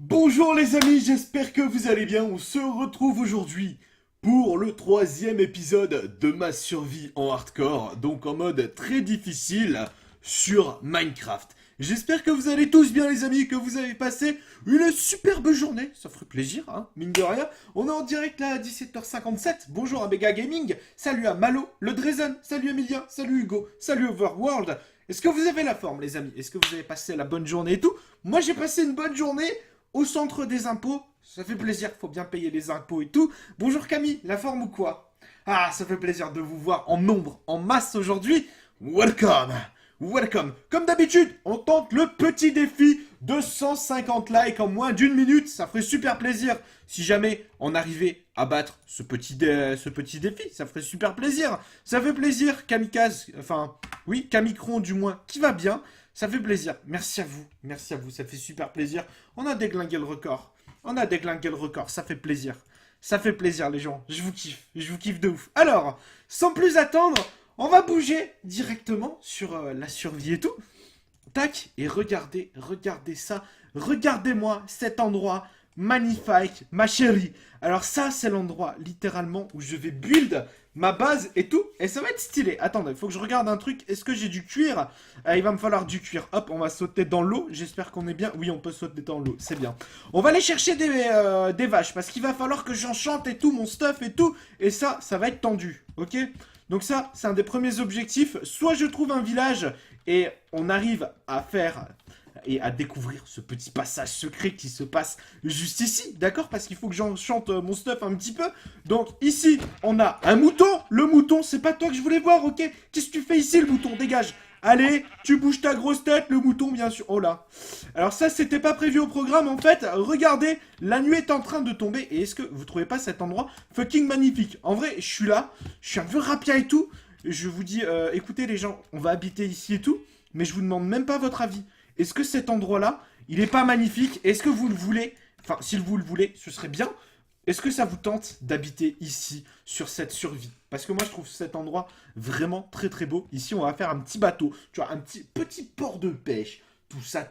Bonjour les amis, j'espère que vous allez bien. On se retrouve aujourd'hui pour le troisième épisode de ma survie en hardcore, donc en mode très difficile sur Minecraft. J'espère que vous allez tous bien les amis, que vous avez passé une superbe journée, ça ferait plaisir, hein, mine de rien. On est en direct là à 17h57, bonjour à Mega Gaming, salut à Malo, le Drezen, salut Emilien, salut Hugo, salut Overworld. Est-ce que vous avez la forme les amis? Est-ce que vous avez passé la bonne journée et tout? Moi j'ai passé une bonne journée au centre des impôts, ça fait plaisir, faut bien payer les impôts et tout. Bonjour Camille, la forme ou quoi? Ah, ça fait plaisir de vous voir en nombre, en masse aujourd'hui. Welcome, welcome. Comme d'habitude, on tente le petit défi de 150 likes en moins d'une minute. Ça ferait super plaisir si jamais on arrivait à battre ce petit défi. Ça ferait super plaisir. Ça fait plaisir, Kamikaze, enfin, oui, Camicron du moins, qui va bien. Ça fait plaisir. Merci à vous, ça fait super plaisir. On a déglingué le record. On a déglingué le record, ça fait plaisir. Ça fait plaisir les gens, je vous kiffe de ouf. Alors, sans plus attendre, on va bouger directement sur la survie et tout. Tac, et regardez ça. Regardez-moi cet endroit magnifique, ma chérie. Alors ça, c'est l'endroit littéralement où je vais build ma base et tout. Et ça va être stylé. Attendez, il faut que je regarde un truc. Est-ce que j'ai du cuir? Il va me falloir du cuir. Hop, on va sauter dans l'eau. J'espère qu'on est bien. Oui, on peut sauter dans l'eau, c'est bien. On va aller chercher des vaches parce qu'il va falloir que j'enchante et tout, mon stuff et tout. Et ça va être tendu, ok? Donc ça, c'est un des premiers objectifs. Soit je trouve un village et on arrive à faire et à découvrir ce petit passage secret qui se passe juste ici, d'accord? Parce qu'il faut que j'enchante mon stuff un petit peu. Donc ici, on a un mouton. Le mouton, c'est pas toi que je voulais voir, ok? Qu'est-ce que tu fais ici, le mouton? Dégage. Allez, tu bouges ta grosse tête, le mouton, bien sûr. Oh là. Alors ça, c'était pas prévu au programme, en fait. Regardez, la nuit est en train de tomber. Et est-ce que vous trouvez pas cet endroit fucking magnifique? En vrai, je suis là, je suis un peu rapia et tout. Je vous dis, écoutez les gens, on va habiter ici et tout. Mais je vous demande même pas votre avis. Est-ce que cet endroit-là, il est pas magnifique? Est-ce que vous le voulez? Enfin, si vous le voulez, ce serait bien. Est-ce que ça vous tente d'habiter ici, sur cette survie? Parce que moi, je trouve cet endroit vraiment très très beau. Ici, on va faire un petit bateau, tu vois, un petit port de pêche. Tout ça,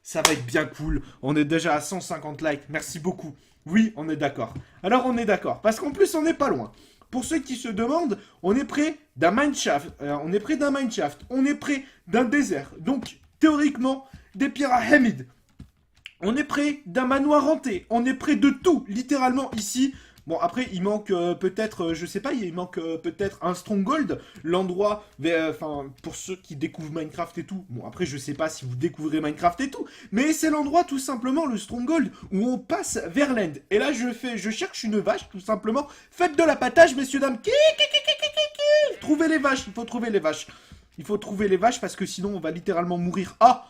ça va être bien cool. On est déjà à 150 likes, merci beaucoup. Oui, on est d'accord. Alors, on est d'accord, parce qu'en plus, on n'est pas loin. Pour ceux qui se demandent, on est près d'un mineshaft, on est près d'un mineshaft, on est près d'un désert. Donc, théoriquement, des pyramides. On est près d'un manoir hanté. On est près de tout, littéralement, ici. Bon, après, il manque peut-être, je sais pas, il manque peut-être un stronghold, l'endroit, enfin, pour ceux qui découvrent Minecraft et tout. Bon, après, je sais pas si vous découvrez Minecraft et tout, mais c'est l'endroit, tout simplement, le stronghold, où on passe vers l'end. Et là, je cherche une vache, tout simplement. Faites de l'appâtage, messieurs, dames. Trouvez les vaches, il faut trouver les vaches. Il faut trouver les vaches parce que sinon, on va littéralement mourir. Ah!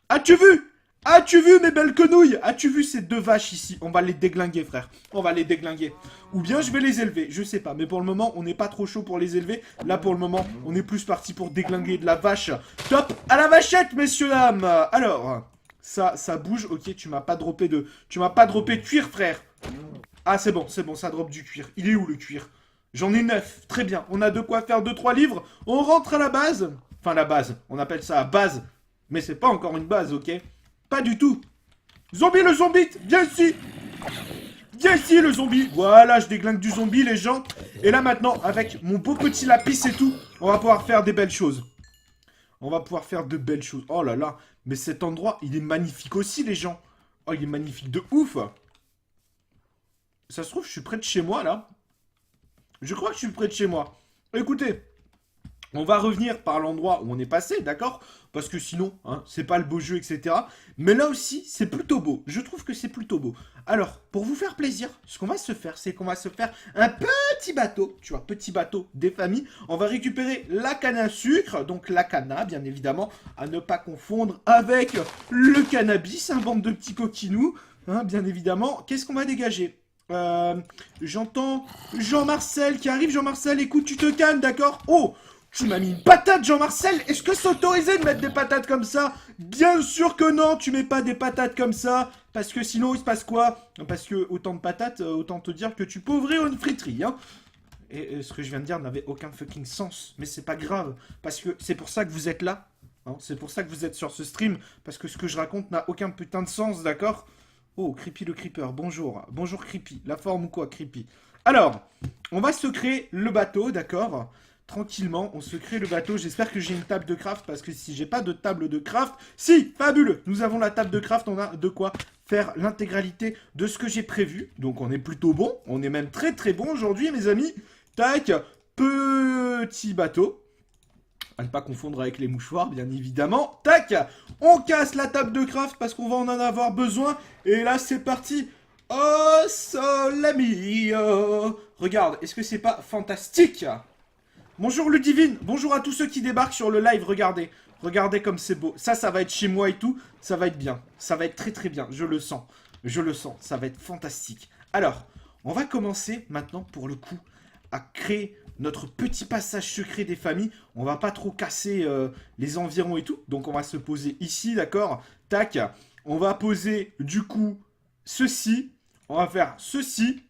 As-tu vu? As-tu vu mes belles quenouilles? As-tu vu ces deux vaches ici? On va les déglinguer, frère. On va les déglinguer. Ou bien je vais les élever, je sais pas. Mais pour le moment, on n'est pas trop chaud pour les élever. Là, pour le moment, on est plus parti pour déglinguer de la vache. Top à la vachette, messieurs, dames. Alors, ça bouge. Ok, tu m'as pas droppé de... Tu m'as pas droppé de cuir, frère. Ah, c'est bon, ça drop du cuir. Il est où, le cuir? J'en ai 9. Très bien. On a de quoi faire 2-3 livres. On rentre à la base. Enfin, la base. On appelle ça base. Mais c'est pas encore une base, ok? Pas du tout. Zombie, le zombie, viens ici. Viens ici, le zombie. Voilà, je déglingue du zombie, les gens. Et là, maintenant, avec mon beau petit lapis et tout, on va pouvoir faire des belles choses. On va pouvoir faire de belles choses. Oh là là, mais cet endroit, il est magnifique aussi, les gens. Oh, il est magnifique de ouf. Ça se trouve, je suis près de chez moi, là. Je crois que je suis près de chez moi. Écoutez, on va revenir par l'endroit où on est passé, d'accord? Parce que sinon, hein, c'est pas le beau jeu, etc. Mais là aussi, c'est plutôt beau. Je trouve que c'est plutôt beau. Alors, pour vous faire plaisir, ce qu'on va se faire, c'est qu'on va se faire un petit bateau. Tu vois, petit bateau des familles. On va récupérer la canne à sucre. Donc la canna, bien évidemment, à ne pas confondre avec le cannabis. Un bande de petits coquinous, hein, bien évidemment. Qu'est-ce qu'on va dégager? J'entends Jean-Marcel qui arrive. Jean-Marcel, écoute, tu te calmes, d'accord? Oh! Tu m'as mis une patate, Jean-Marcel. Est-ce que c'est autorisé de mettre des patates comme ça? Bien sûr que non, tu mets pas des patates comme ça. Parce que sinon, il se passe quoi? Parce que autant de patates, autant te dire que tu peux ouvrir une friterie, hein. Et ce que je viens de dire n'avait aucun fucking sens. Mais c'est pas grave. Parce que c'est pour ça que vous êtes là. Hein, c'est pour ça que vous êtes sur ce stream. Parce que ce que je raconte n'a aucun putain de sens, d'accord? Oh, Creepy le Creeper, bonjour. Bonjour Creepy. La forme ou quoi, Creepy? Alors, on va se créer le bateau, d'accord? Tranquillement, on se crée le bateau. J'espère que j'ai une table de craft, parce que si j'ai pas de table de craft... Si, fabuleux. Nous avons la table de craft, on a de quoi faire l'intégralité de ce que j'ai prévu. Donc on est plutôt bon. On est même très très bon aujourd'hui, mes amis. Tac, petit bateau. À ne pas confondre avec les mouchoirs, bien évidemment. Tac, on casse la table de craft parce qu'on va en avoir besoin. Et là, c'est parti. Oh, sole mio. Regarde, est-ce que c'est pas fantastique? Bonjour Ludivine, bonjour à tous ceux qui débarquent sur le live, regardez. Regardez comme c'est beau. Ça va être chez moi et tout. Ça va être bien. Ça va être très très bien, je le sens. Je le sens, ça va être fantastique. Alors, on va commencer maintenant pour le coup à créer notre petit passage secret des familles. On va pas trop casser les environs et tout. Donc on va se poser ici, d'accord? Tac. On va poser du coup ceci. On va faire ceci.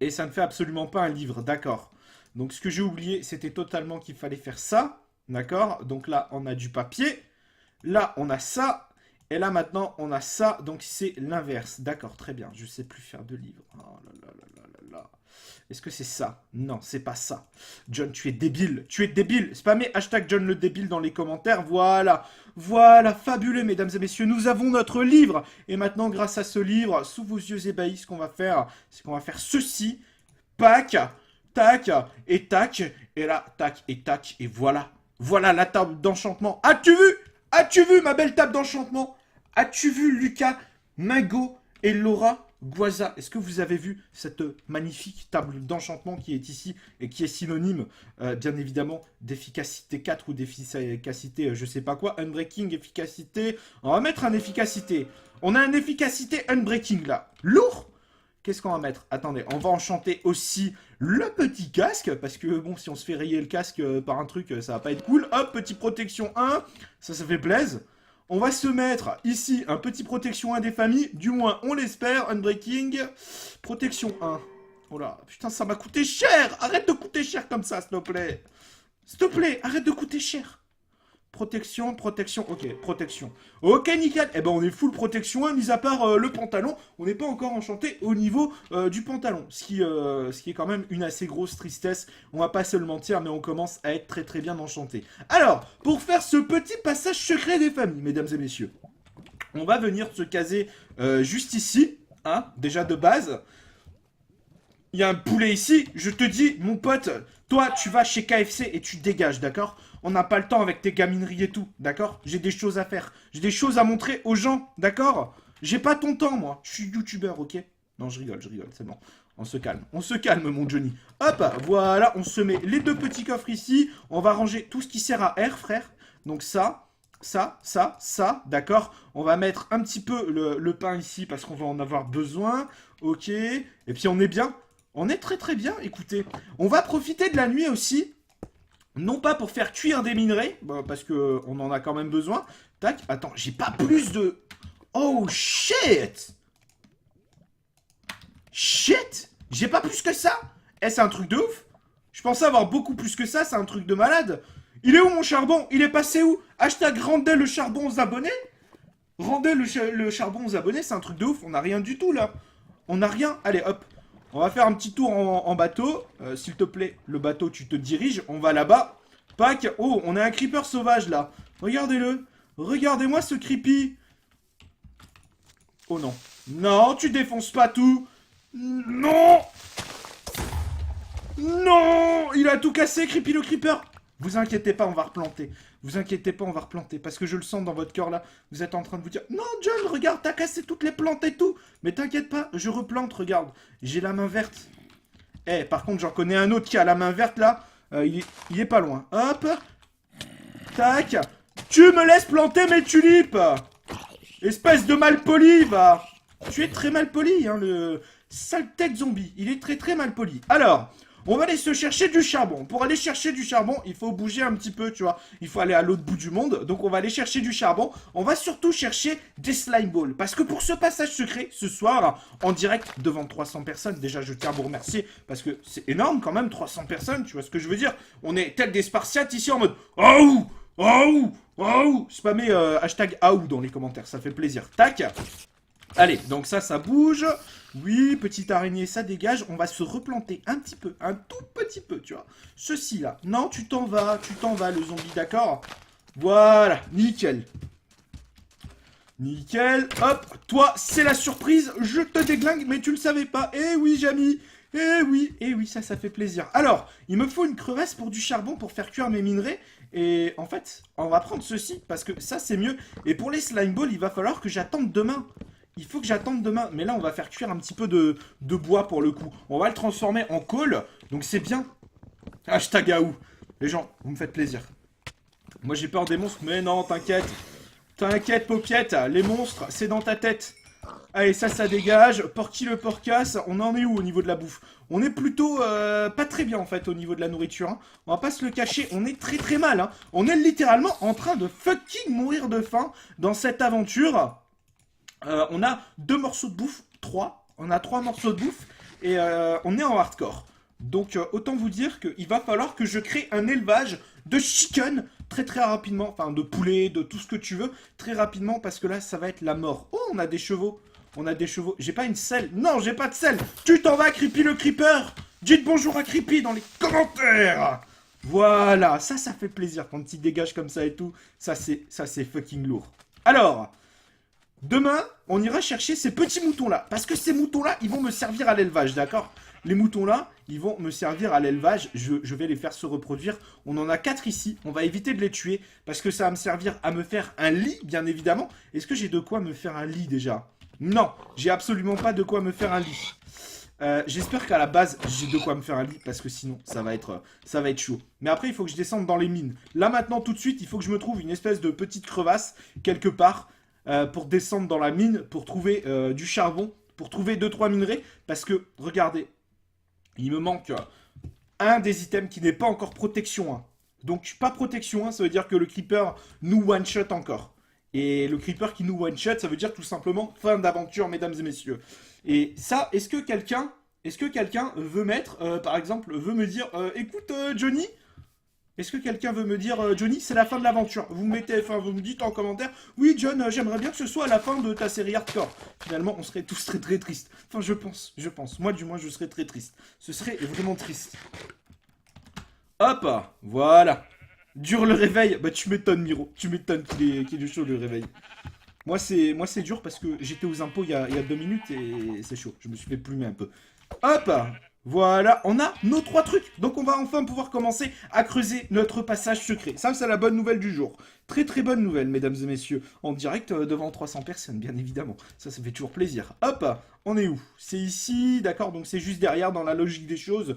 Et ça ne fait absolument pas un livre, d'accord? Donc ce que j'ai oublié, c'était totalement qu'il fallait faire ça. D'accord? Donc là, on a du papier. Là, on a ça. Et là, maintenant, on a ça. Donc c'est l'inverse. D'accord, très bien. Je sais plus faire de livre. Oh là là là là là là. Est-ce que c'est ça? Non, c'est pas ça. John, tu es débile. Tu es débile. Spammez hashtag John le débile dans les commentaires. Voilà. Voilà, fabuleux, mesdames et messieurs. Nous avons notre livre. Et maintenant, grâce à ce livre, sous vos yeux ébahis, ce qu'on va faire, c'est qu'on va faire ceci. Pac, tac, et tac. Et là, tac, et tac. Et voilà. Voilà la table d'enchantement. As-tu vu? As-tu vu ma belle table d'enchantement? As-tu vu Lucas, Mingo et Laura Guaza? Est-ce que vous avez vu cette magnifique table d'enchantement qui est ici et qui est synonyme, bien évidemment, d'efficacité 4 ou d'efficacité je sais pas quoi, unbreaking, efficacité... On va mettre un efficacité. On a un efficacité unbreaking là. Lourd. Qu'est-ce qu'on va mettre? Attendez, on va enchanter aussi le petit casque, parce que bon, si on se fait rayer le casque par un truc, ça va pas être cool. Hop, petit protection 1, ça fait plaisir. On va se mettre ici un petit protection 1 des familles, du moins on l'espère, unbreaking, protection 1. Oh là, putain, ça m'a coûté cher. Arrête de coûter cher comme ça, s'il te plaît. S'il te plaît, arrête de coûter cher. Protection, protection, ok, protection. Ok, nickel. Eh ben, on est full protection, mis à part le pantalon. On n'est pas encore enchanté au niveau du pantalon. Ce qui est quand même une assez grosse tristesse. On va pas se le mentir, mais on commence à être très très bien enchanté. Alors, pour faire ce petit passage secret des familles, mesdames et messieurs, on va venir se caser juste ici, hein, déjà de base. Il y a un poulet ici, je te dis, mon pote, toi, tu vas chez KFC et tu dégages, d'accord? On n'a pas le temps avec tes gamineries et tout, d'accord? J'ai des choses à faire, j'ai des choses à montrer aux gens, d'accord? J'ai pas ton temps, moi, je suis youtubeur, ok? Non, je rigole, c'est bon. On se calme, mon Johnny. Hop, voilà, on se met les deux petits coffres ici. On va ranger tout ce qui sert à R, frère. Donc ça, d'accord? On va mettre un petit peu le pain ici parce qu'on va en avoir besoin. Ok, et puis on est bien. On est très très bien, écoutez. On va profiter de la nuit aussi. Non pas pour faire cuire des minerais, parce que on en a quand même besoin. Tac, attends, j'ai pas plus de... Oh shit! Shit! J'ai pas plus que ça! Eh, c'est un truc de ouf! Je pensais avoir beaucoup plus que ça, c'est un truc de malade! Il est où mon charbon? Il est passé où? Hashtag rendez le charbon aux abonnés? Rendez le charbon aux abonnés, c'est un truc de ouf, on a rien du tout là! On a rien, allez hop! On va faire un petit tour en bateau. S'il te plaît, le bateau, tu te diriges. On va là-bas. Pac. Oh, on a un creeper sauvage, là. Regardez-le. Regardez-moi ce creepy. Oh non. Non, tu défonces pas tout. Non. Non. Il a tout cassé, creepy le creeper. Vous inquiétez pas, on va replanter. Vous inquiétez pas, on va replanter. Parce que je le sens dans votre cœur là. Vous êtes en train de vous dire: non, John, regarde, t'as cassé toutes les plantes et tout. Mais t'inquiète pas, je replante, regarde. J'ai la main verte. Eh, par contre, j'en connais un autre qui a la main verte là. Il est pas loin. Hop. Tac. Tu me laisses planter mes tulipes. Espèce de malpoli, va. Tu es très malpoli, hein, le sale tête zombie. Il est très très malpoli. Alors. On va aller se chercher du charbon. Pour aller chercher du charbon, il faut bouger un petit peu, tu vois. Il faut aller à l'autre bout du monde. Donc on va aller chercher du charbon. On va surtout chercher des slime balls. Parce que pour ce passage secret, ce soir, en direct devant 300 personnes, déjà je tiens à vous remercier. Parce que c'est énorme quand même, 300 personnes, tu vois ce que je veux dire. On est tel des Spartiates ici en mode Aouh, Aouh, Aouh. Spammez hashtag Aouh dans les commentaires, ça fait plaisir. Tac. Allez, donc ça bouge. Oui, petite araignée, ça dégage. On va se replanter un petit peu, un tout petit peu, tu vois. Ceci là. Non, tu t'en vas, le zombie, d'accord? Voilà, nickel. Nickel, hop, toi, c'est la surprise, je te déglingue, mais tu le savais pas. Eh oui, Jamy, eh oui, ça fait plaisir. Alors, il me faut une crevasse pour du charbon pour faire cuire mes minerais. Et en fait, on va prendre ceci, parce que ça, c'est mieux. Et pour les slime balls, il va falloir que j'attende demain. Il faut que j'attende demain. Mais là, on va faire cuire un petit peu de bois pour le coup. On va le transformer en colle, donc c'est bien. Hashtag Aou. Les gens, vous me faites plaisir. Moi, j'ai peur des monstres, mais non, t'inquiète. T'inquiète, paupiette, les monstres, c'est dans ta tête. Allez, ça dégage. Porky le porcasse, on en est où au niveau de la bouffe? On est plutôt pas très bien en fait au niveau de la nourriture. Hein. On va pas se le cacher, on est très mal. Hein. On est littéralement en train de fucking mourir de faim dans cette aventure. On a 2 morceaux de bouffe, 3. On a 3 morceaux de bouffe et on est en hardcore. Donc autant vous dire qu'il va falloir que je crée un élevage de chicken très rapidement, enfin de poulet, de tout ce que tu veux, très rapidement parce que là ça va être la mort. Oh, on a des chevaux, j'ai pas une selle, non j'ai pas de selle. Tu t'en vas Creepy le Creeper. Dites bonjour à Creepy dans les commentaires. Voilà, ça fait plaisir quand il dégage comme ça et tout, ça c'est fucking lourd. Alors, demain, on ira chercher ces petits moutons-là. Parce que ces moutons-là, ils vont me servir à l'élevage, d'accord? Les moutons-là, ils vont me servir à l'élevage. Je vais les faire se reproduire. On en a 4 ici. On va éviter de les tuer. Parce que ça va me servir à me faire un lit, bien évidemment. Est-ce que j'ai de quoi me faire un lit, déjà? Non, j'ai absolument pas de quoi me faire un lit. J'espère qu'à la base, j'ai de quoi me faire un lit. Parce que sinon, ça va être chaud. Mais après, il faut que je descende dans les mines. Là, maintenant, tout de suite, il faut que je me trouve une espèce de petite crevasse, quelque part. Pour descendre dans la mine, pour trouver du charbon, pour trouver 2-3 minerais, parce que, regardez, il me manque un des items qui n'est pas encore protection 1. Donc, pas protection 1, ça veut dire que le creeper nous one-shot encore. Et le creeper qui nous one-shot, ça veut dire tout simplement fin d'aventure, mesdames et messieurs. Et ça, est-ce que quelqu'un veut mettre, par exemple, veut me dire, écoute Johnny, est-ce que quelqu'un veut me dire, Johnny, c'est la fin de l'aventure? Vous me dites en commentaire, oui John, j'aimerais bien que ce soit la fin de ta série hardcore. Finalement, on serait tous très tristes. Enfin, je pense. Moi, du moins, je serais très triste. Ce serait vraiment triste. Hop, voilà. Dur le réveil. Bah, tu m'étonnes, Miro. Tu m'étonnes qu'il est chaud le réveil. Moi, c'est dur parce que j'étais aux impôts il y a 2 minutes et c'est chaud. Je me suis fait plumer un peu. Hop, voilà, on a nos 3 trucs. Donc on va enfin pouvoir commencer à creuser notre passage secret. Ça, c'est la bonne nouvelle du jour. Très bonne nouvelle, mesdames et messieurs. En direct devant 300 personnes, bien évidemment. Ça fait toujours plaisir. Hop, on est où? C'est ici, d'accord, donc c'est juste derrière dans la logique des choses.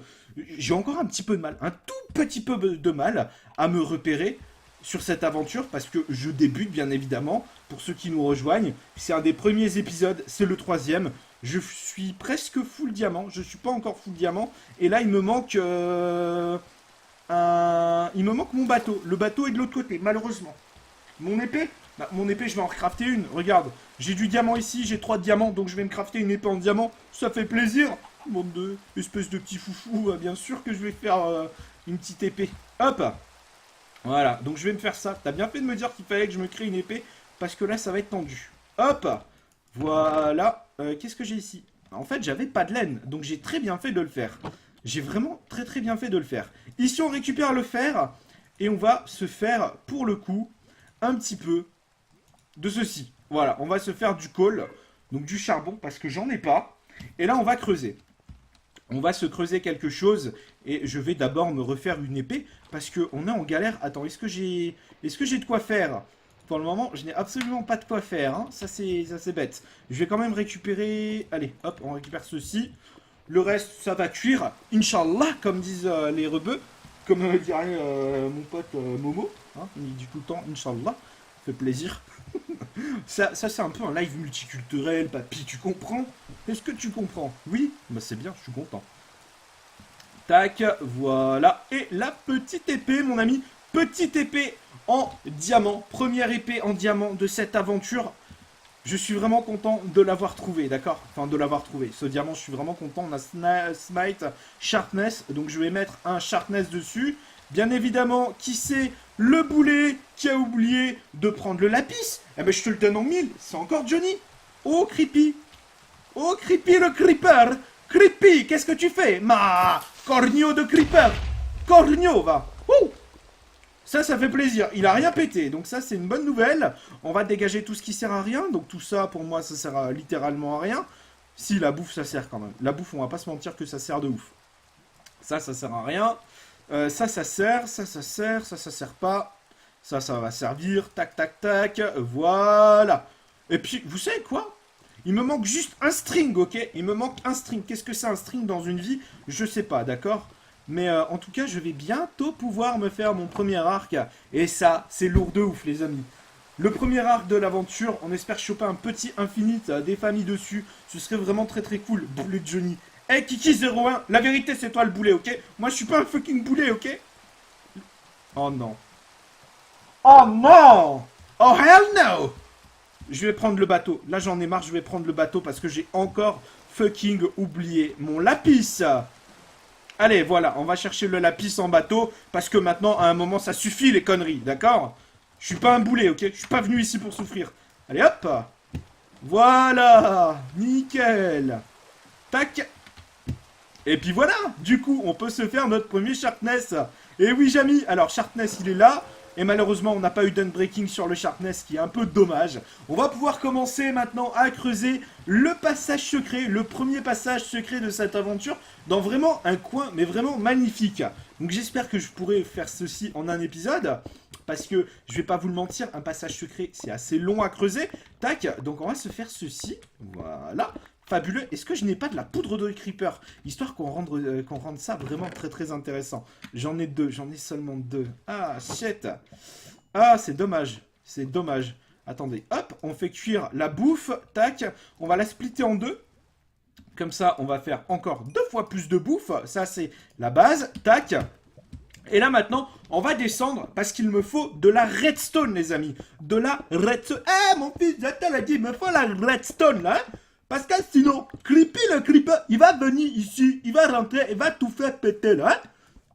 J'ai encore un petit peu de mal, un tout petit peu de mal à me repérer sur cette aventure parce que je débute bien évidemment. Pour ceux qui nous rejoignent, c'est un des premiers épisodes, c'est le 3e. Je suis presque full diamant, je suis pas encore full diamant. Et là il me manque il me manque mon bateau. Le bateau est de l'autre côté, malheureusement. Mon épée, mon épée je vais en recrafter une. Regarde, j'ai du diamant ici, j'ai 3 diamants, donc je vais me crafter une épée en diamant. Ça fait plaisir. Bande de espèce de petit foufou, bien sûr que je vais faire une petite épée. Hop. Voilà, donc je vais me faire ça. T'as bien fait de me dire qu'il fallait que je me crée une épée, parce que là, ça va être tendu. Hop. Voilà. Qu'est-ce que j'ai ici? En fait, j'avais pas de laine, donc j'ai très bien fait de le faire. J'ai vraiment très bien fait de le faire. Ici, on récupère le fer, et on va se faire, pour le coup, un petit peu de ceci. Voilà, on va se faire du coal, donc du charbon, parce que j'en ai pas. Et là, on va creuser. On va se creuser quelque chose et je vais d'abord me refaire une épée parce qu'on est en galère. Attends, est-ce que j'ai de quoi faire? Pour le moment, je n'ai absolument pas de quoi faire. Hein. Ça, c'est bête. Je vais quand même récupérer... Allez, hop, on récupère ceci. Le reste, ça va cuire. Inch'Allah, comme disent les rebeux. Comme dirait mon pote Momo. Hein, il dit tout le temps Inch'Allah. Ça fait plaisir. Ça c'est un peu un live multiculturel, papy, tu comprends? Est-ce que tu comprends? Oui? Bah c'est bien, je suis content. Tac, voilà. Et la petite épée, mon ami. Petite épée en diamant. Première épée en diamant de cette aventure. Je suis vraiment content de l'avoir trouvé, d'accord? Enfin, de l'avoir trouvé. Ce diamant, je suis vraiment content. On a Smite, Sharpness. Donc, je vais mettre un Sharpness dessus. Bien évidemment, qui c'est le boulet qui a oublié de prendre le lapis? Eh ben, je te le donne en 1000. C'est encore Johnny. Oh, Creepy. Oh, Creepy le Creeper. Creepy, qu'est-ce que tu fais? Ma corneau de Creeper. Corneau, va. Ouh. Ça fait plaisir. Il a rien pété. Donc ça, c'est une bonne nouvelle. On va dégager tout ce qui sert à rien. Donc tout ça, pour moi, ça sert littéralement à rien. Si, la bouffe, ça sert quand même. La bouffe, on va pas se mentir que ça sert de ouf. Ça sert à rien. Ça sert. Ça sert pas. Ça va servir. Tac, tac, tac. Voilà. Et puis, vous savez quoi? Il me manque juste un string, ok? Il me manque un string. Qu'est-ce que c'est un string dans une vie? Je sais pas, d'accord? Mais en tout cas, je vais bientôt pouvoir me faire mon premier arc. Et ça, c'est lourd de ouf, les amis. Le premier arc de l'aventure, on espère choper un petit infinite, des familles dessus. Ce serait vraiment très très cool. Boulet de Johnny. Hey Kiki01, la vérité c'est toi le boulet, ok? Moi je suis pas un fucking boulet, ok? Oh non. Oh non! Oh hell no! Je vais prendre le bateau. Là j'en ai marre, je vais prendre le bateau parce que j'ai encore fucking oublié mon lapis. Allez, voilà, on va chercher le lapis en bateau parce que maintenant, à un moment, ça suffit les conneries, d'accord? Je suis pas un boulet, ok? Je suis pas venu ici pour souffrir. Allez, hop! Voilà! Nickel! Tac! Et puis voilà! Du coup, on peut se faire notre premier Sharpness. Et oui, Jamy! Alors, Sharpness, il est là. Et malheureusement, on n'a pas eu d'unbreaking sur le Sharpness, qui est un peu dommage. On va pouvoir commencer maintenant à creuser le passage secret, le premier passage secret de cette aventure, dans vraiment un coin, mais vraiment magnifique. Donc j'espère que je pourrai faire ceci en un épisode, parce que je vais pas vous le mentir, un passage secret, c'est assez long à creuser. Tac, donc on va se faire ceci, voilà. Fabuleux. Est-ce que je n'ai pas de la poudre de creeper? Histoire qu'on rende ça vraiment très très intéressant. J'en ai deux, j'en ai seulement deux. Ah, shit. Ah, c'est dommage. C'est dommage. Attendez, hop, on fait cuire la bouffe. Tac, on va la splitter en deux. Comme ça, on va faire encore 2 fois plus de bouffe. Ça, c'est la base. Tac. Et là, maintenant, on va descendre parce qu'il me faut de la redstone, les amis. De la redstone. Eh, mon fils, j'attends, a dit, il me faut la redstone, là. Parce que sinon, Creepy le Creeper, il va venir ici, il va rentrer, il va tout faire péter là.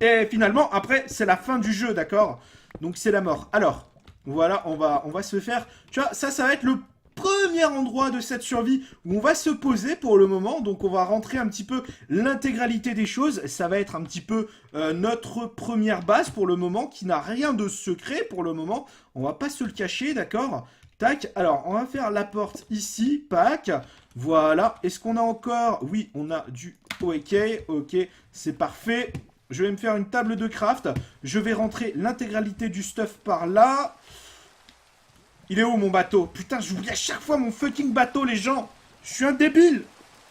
Et finalement, après, c'est la fin du jeu, d'accord? Donc c'est la mort. Alors, voilà, on va se faire... Tu vois, ça va être le premier endroit de cette survie où on va se poser pour le moment. Donc on va rentrer un petit peu l'intégralité des choses. Ça va être un petit peu notre première base pour le moment, qui n'a rien de secret pour le moment. On va pas se le cacher, d'accord? Tac, alors on va faire la porte ici, pack. Voilà, est-ce qu'on a encore... Oui, on a du... Ok, c'est parfait. Je vais me faire une table de craft. Je vais rentrer l'intégralité du stuff par là. Il est où mon bateau? Putain, j'oublie à chaque fois mon fucking bateau, les gens. Je suis un débile.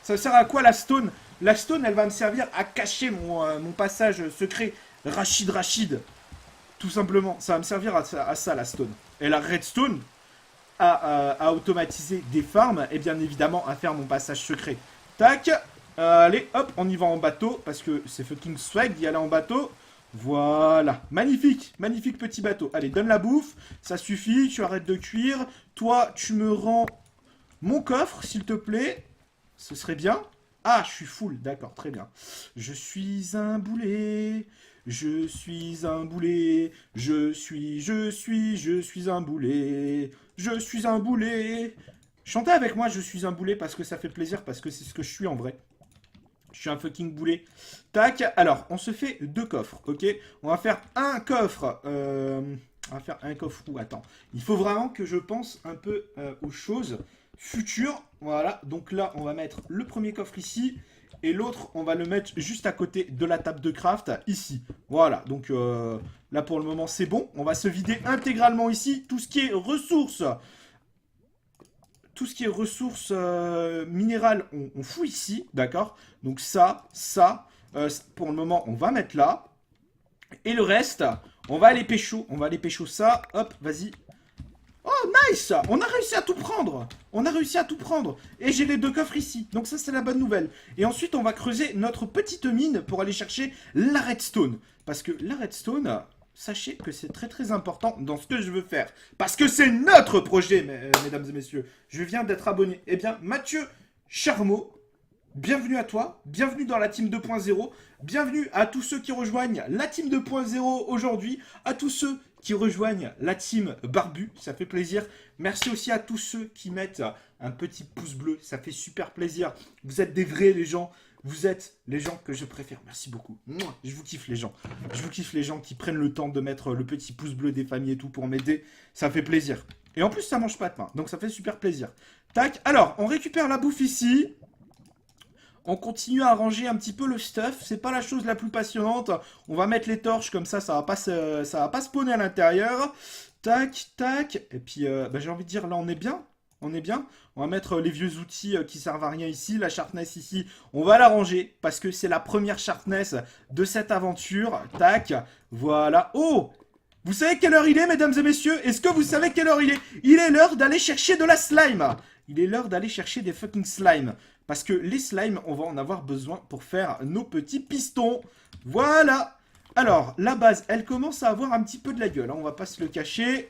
Ça sert à quoi la stone? La stone, elle va me servir à cacher mon passage secret. Rachid. Tout simplement, ça va me servir à ça, la stone. Et la redstone... À automatiser des farms et bien évidemment à faire mon passage secret. Tac, allez, hop, on y va en bateau parce que c'est fucking swag d'y aller en bateau. Voilà, magnifique petit bateau. Allez, donne la bouffe, ça suffit, tu arrêtes de cuire. Toi, tu me rends mon coffre, s'il te plaît. Ce serait bien. Ah, je suis full, d'accord, très bien. Je suis un boulet. Je suis un boulet, je suis un boulet, je suis un boulet. Chantez avec moi, je suis un boulet, parce que ça fait plaisir, parce que c'est ce que je suis en vrai. Je suis un fucking boulet. Tac, alors, on se fait 2 coffres, ok? On va faire un coffre, on va faire un coffre où, attends. Il faut vraiment que je pense un peu aux choses futures. Voilà, donc là, on va mettre le premier coffre ici. Et l'autre, on va le mettre juste à côté de la table de craft, ici. Voilà, donc là pour le moment c'est bon. On va se vider intégralement ici. Tout ce qui est ressources, minérales, on fout ici, d'accord? Donc ça, pour le moment on va mettre là. Et le reste, on va aller pécho. On va aller pécho ça, hop, vas-y. Oh, nice! On a réussi à tout prendre! Et j'ai les 2 coffres ici. Donc ça, c'est la bonne nouvelle. Et ensuite, on va creuser notre petite mine pour aller chercher la redstone. Parce que la redstone, sachez que c'est très très important dans ce que je veux faire. Parce que c'est notre projet, mesdames et messieurs. Je viens d'être abonné. Eh bien, Mathieu Charmeau, bienvenue à toi, bienvenue dans la team 2.0, bienvenue à tous ceux qui rejoignent la team 2.0 aujourd'hui, à tous ceux qui rejoignent la team Barbu, ça fait plaisir. Merci aussi à tous ceux qui mettent un petit pouce bleu, ça fait super plaisir. Vous êtes des vrais les gens, vous êtes les gens que je préfère. Merci beaucoup. Mouah, je vous kiffe les gens. Je vous kiffe les gens qui prennent le temps de mettre le petit pouce bleu des familles et tout pour m'aider, ça fait plaisir. Et en plus ça mange pas de pain, donc ça fait super plaisir. Tac, alors on récupère la bouffe ici. On continue à ranger un petit peu le stuff. C'est pas la chose la plus passionnante. On va mettre les torches comme ça va pas spawner à l'intérieur. Tac, tac. Et puis, j'ai envie de dire, là, on est bien. On est bien. On va mettre les vieux outils qui servent à rien ici. La sharpness ici, on va la ranger parce que c'est la première sharpness de cette aventure. Tac, voilà. Oh! Vous savez quelle heure il est, mesdames et messieurs? Est-ce que vous savez quelle heure il est? Il est l'heure d'aller chercher de la slime. Il est l'heure d'aller chercher des fucking slime. Parce que les slimes, on va en avoir besoin pour faire nos petits pistons. Voilà. Alors, la base, elle commence à avoir un petit peu de la gueule. Hein, on va pas se le cacher.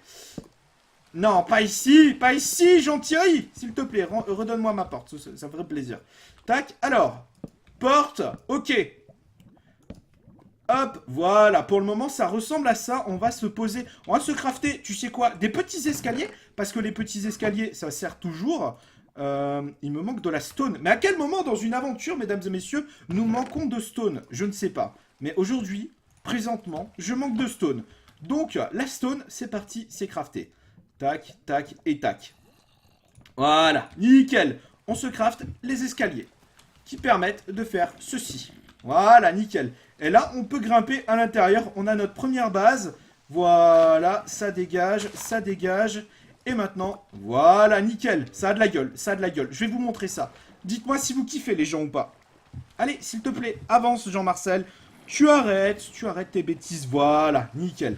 Non, pas ici. Pas ici, Jean-Thierry. S'il te plaît, redonne-moi ma porte. Ça ferait plaisir. Tac. Alors, porte. Ok. Hop, voilà. Pour le moment, ça ressemble à ça. On va se poser. On va se crafter, tu sais quoi, des petits escaliers. Parce que les petits escaliers, ça sert toujours. Il me manque de la stone. Mais à quel moment dans une aventure, mesdames et messieurs, nous manquons de stone? Je ne sais pas. Mais aujourd'hui, présentement, je manque de stone. Donc, la stone, c'est parti, c'est crafté. Tac, tac et tac. Voilà, nickel. On se crafte les escaliers qui permettent de faire ceci. Voilà, nickel. Et là, on peut grimper à l'intérieur. On a notre première base. Voilà, ça dégage, ça dégage. Et maintenant, voilà, nickel. Ça a de la gueule, ça a de la gueule. Je vais vous montrer ça. Dites-moi si vous kiffez les gens ou pas. Allez, s'il te plaît, avance Jean-Marcel. Tu arrêtes tes bêtises. Voilà, nickel.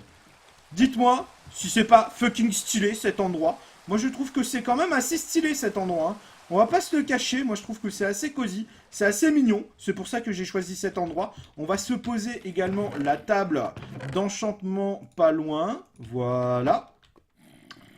Dites-moi si c'est pas fucking stylé cet endroit. Moi, je trouve que c'est quand même assez stylé cet endroit. Hein. On va pas se le cacher. Moi, je trouve que c'est assez cosy. C'est assez mignon. C'est pour ça que j'ai choisi cet endroit. On va se poser également la table d'enchantement pas loin. Voilà.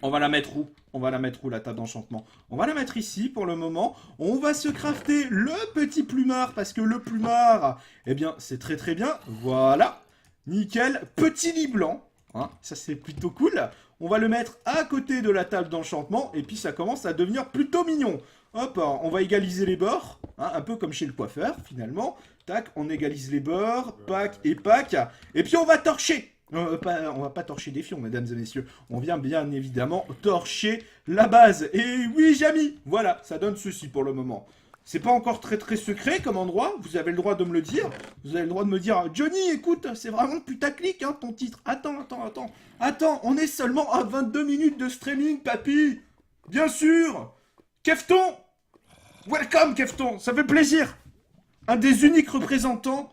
On va la mettre où? On va la mettre où, la table d'enchantement? On va la mettre ici pour le moment. On va se crafter le petit plumard parce que le plumard, eh bien, c'est très très bien. Voilà. Nickel. Petit lit blanc. Hein, ça, c'est plutôt cool. On va le mettre à côté de la table d'enchantement. Et puis, ça commence à devenir plutôt mignon. Hop, on va égaliser les bords. Hein, un peu comme chez le coiffeur, finalement. Tac, on égalise les bords. Pac et pac. Et puis, on va torcher. On va pas torcher des fions, mesdames et messieurs. On vient bien évidemment torcher la base. Et oui, Jamy, voilà, ça donne ceci pour le moment. C'est pas encore très très secret comme endroit. Vous avez le droit de me le dire. Vous avez le droit de me dire, Johnny, écoute, c'est vraiment putaclic, hein, ton titre. Attends, on est seulement à 22 minutes de streaming, papy. Bien sûr. Kefton, welcome, Kefton, ça fait plaisir. Un des uniques représentants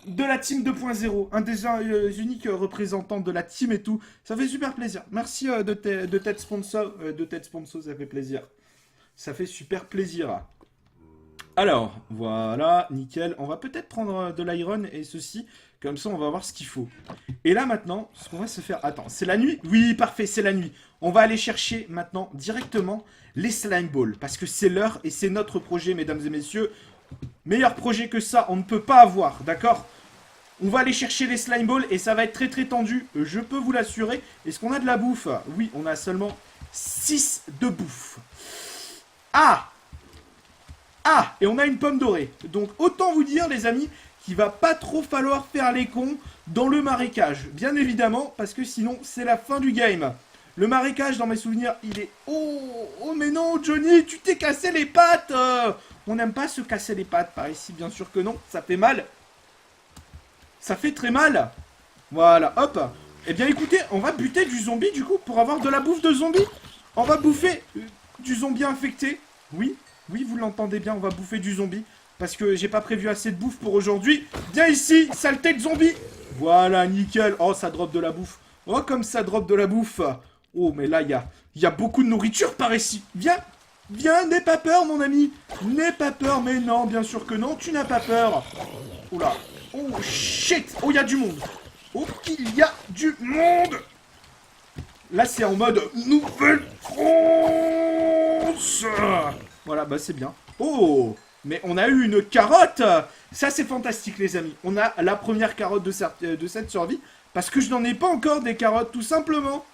de la team 2.0, un des uniques représentants de la team et tout. Ça fait super plaisir. Merci de t'être sponsor, ça fait plaisir. Ça fait super plaisir. Alors, voilà, nickel. On va peut-être prendre de l'iron et ceci. Comme ça, on va voir ce qu'il faut. Et là, maintenant, ce qu'on va se faire... Attends, c'est la nuit? Oui, parfait, c'est la nuit. On va aller chercher maintenant directement les slime balls. Parce que c'est l'heure et c'est notre projet, mesdames et messieurs. Meilleur projet que ça, on ne peut pas avoir, d'accord? On va aller chercher les slime balls et ça va être très très tendu, je peux vous l'assurer. Est-ce qu'on a de la bouffe? Oui, on a seulement 6 de bouffe. Ah! Ah! Et on a une pomme dorée. Donc autant vous dire les amis qu'il va pas trop falloir faire les cons dans le marécage. Bien évidemment, parce que sinon c'est la fin du game. Le marécage, dans mes souvenirs, il est... Oh mais non, Johnny, tu t'es cassé les pattes. On n'aime pas se casser les pattes par ici, bien sûr que non, ça fait mal. Ça fait très mal. Voilà, hop. Eh bien, écoutez, on va buter du zombie, du coup, pour avoir de la bouffe de zombie. On va bouffer du zombie infecté. Oui, oui, vous l'entendez bien, on va bouffer du zombie. Parce que j'ai pas prévu assez de bouffe pour aujourd'hui. Viens ici, saleté de zombie. Voilà, nickel. Oh, ça drop de la bouffe. Oh, comme ça drop de la bouffe. Oh, mais là, il y a beaucoup de nourriture par ici. Viens, viens, n'aie pas peur, mon ami. N'aie pas peur, mais non, bien sûr que non, tu n'as pas peur. Oula. Oh shit! Oh, il y a du monde! Oh, qu'il y a du monde! Là, c'est en mode Nouvelle France! Voilà, bah c'est bien. Oh! Mais on a eu une carotte! Ça, c'est fantastique, les amis. On a la première carotte de cette survie. Parce que je n'en ai pas encore des carottes, tout simplement.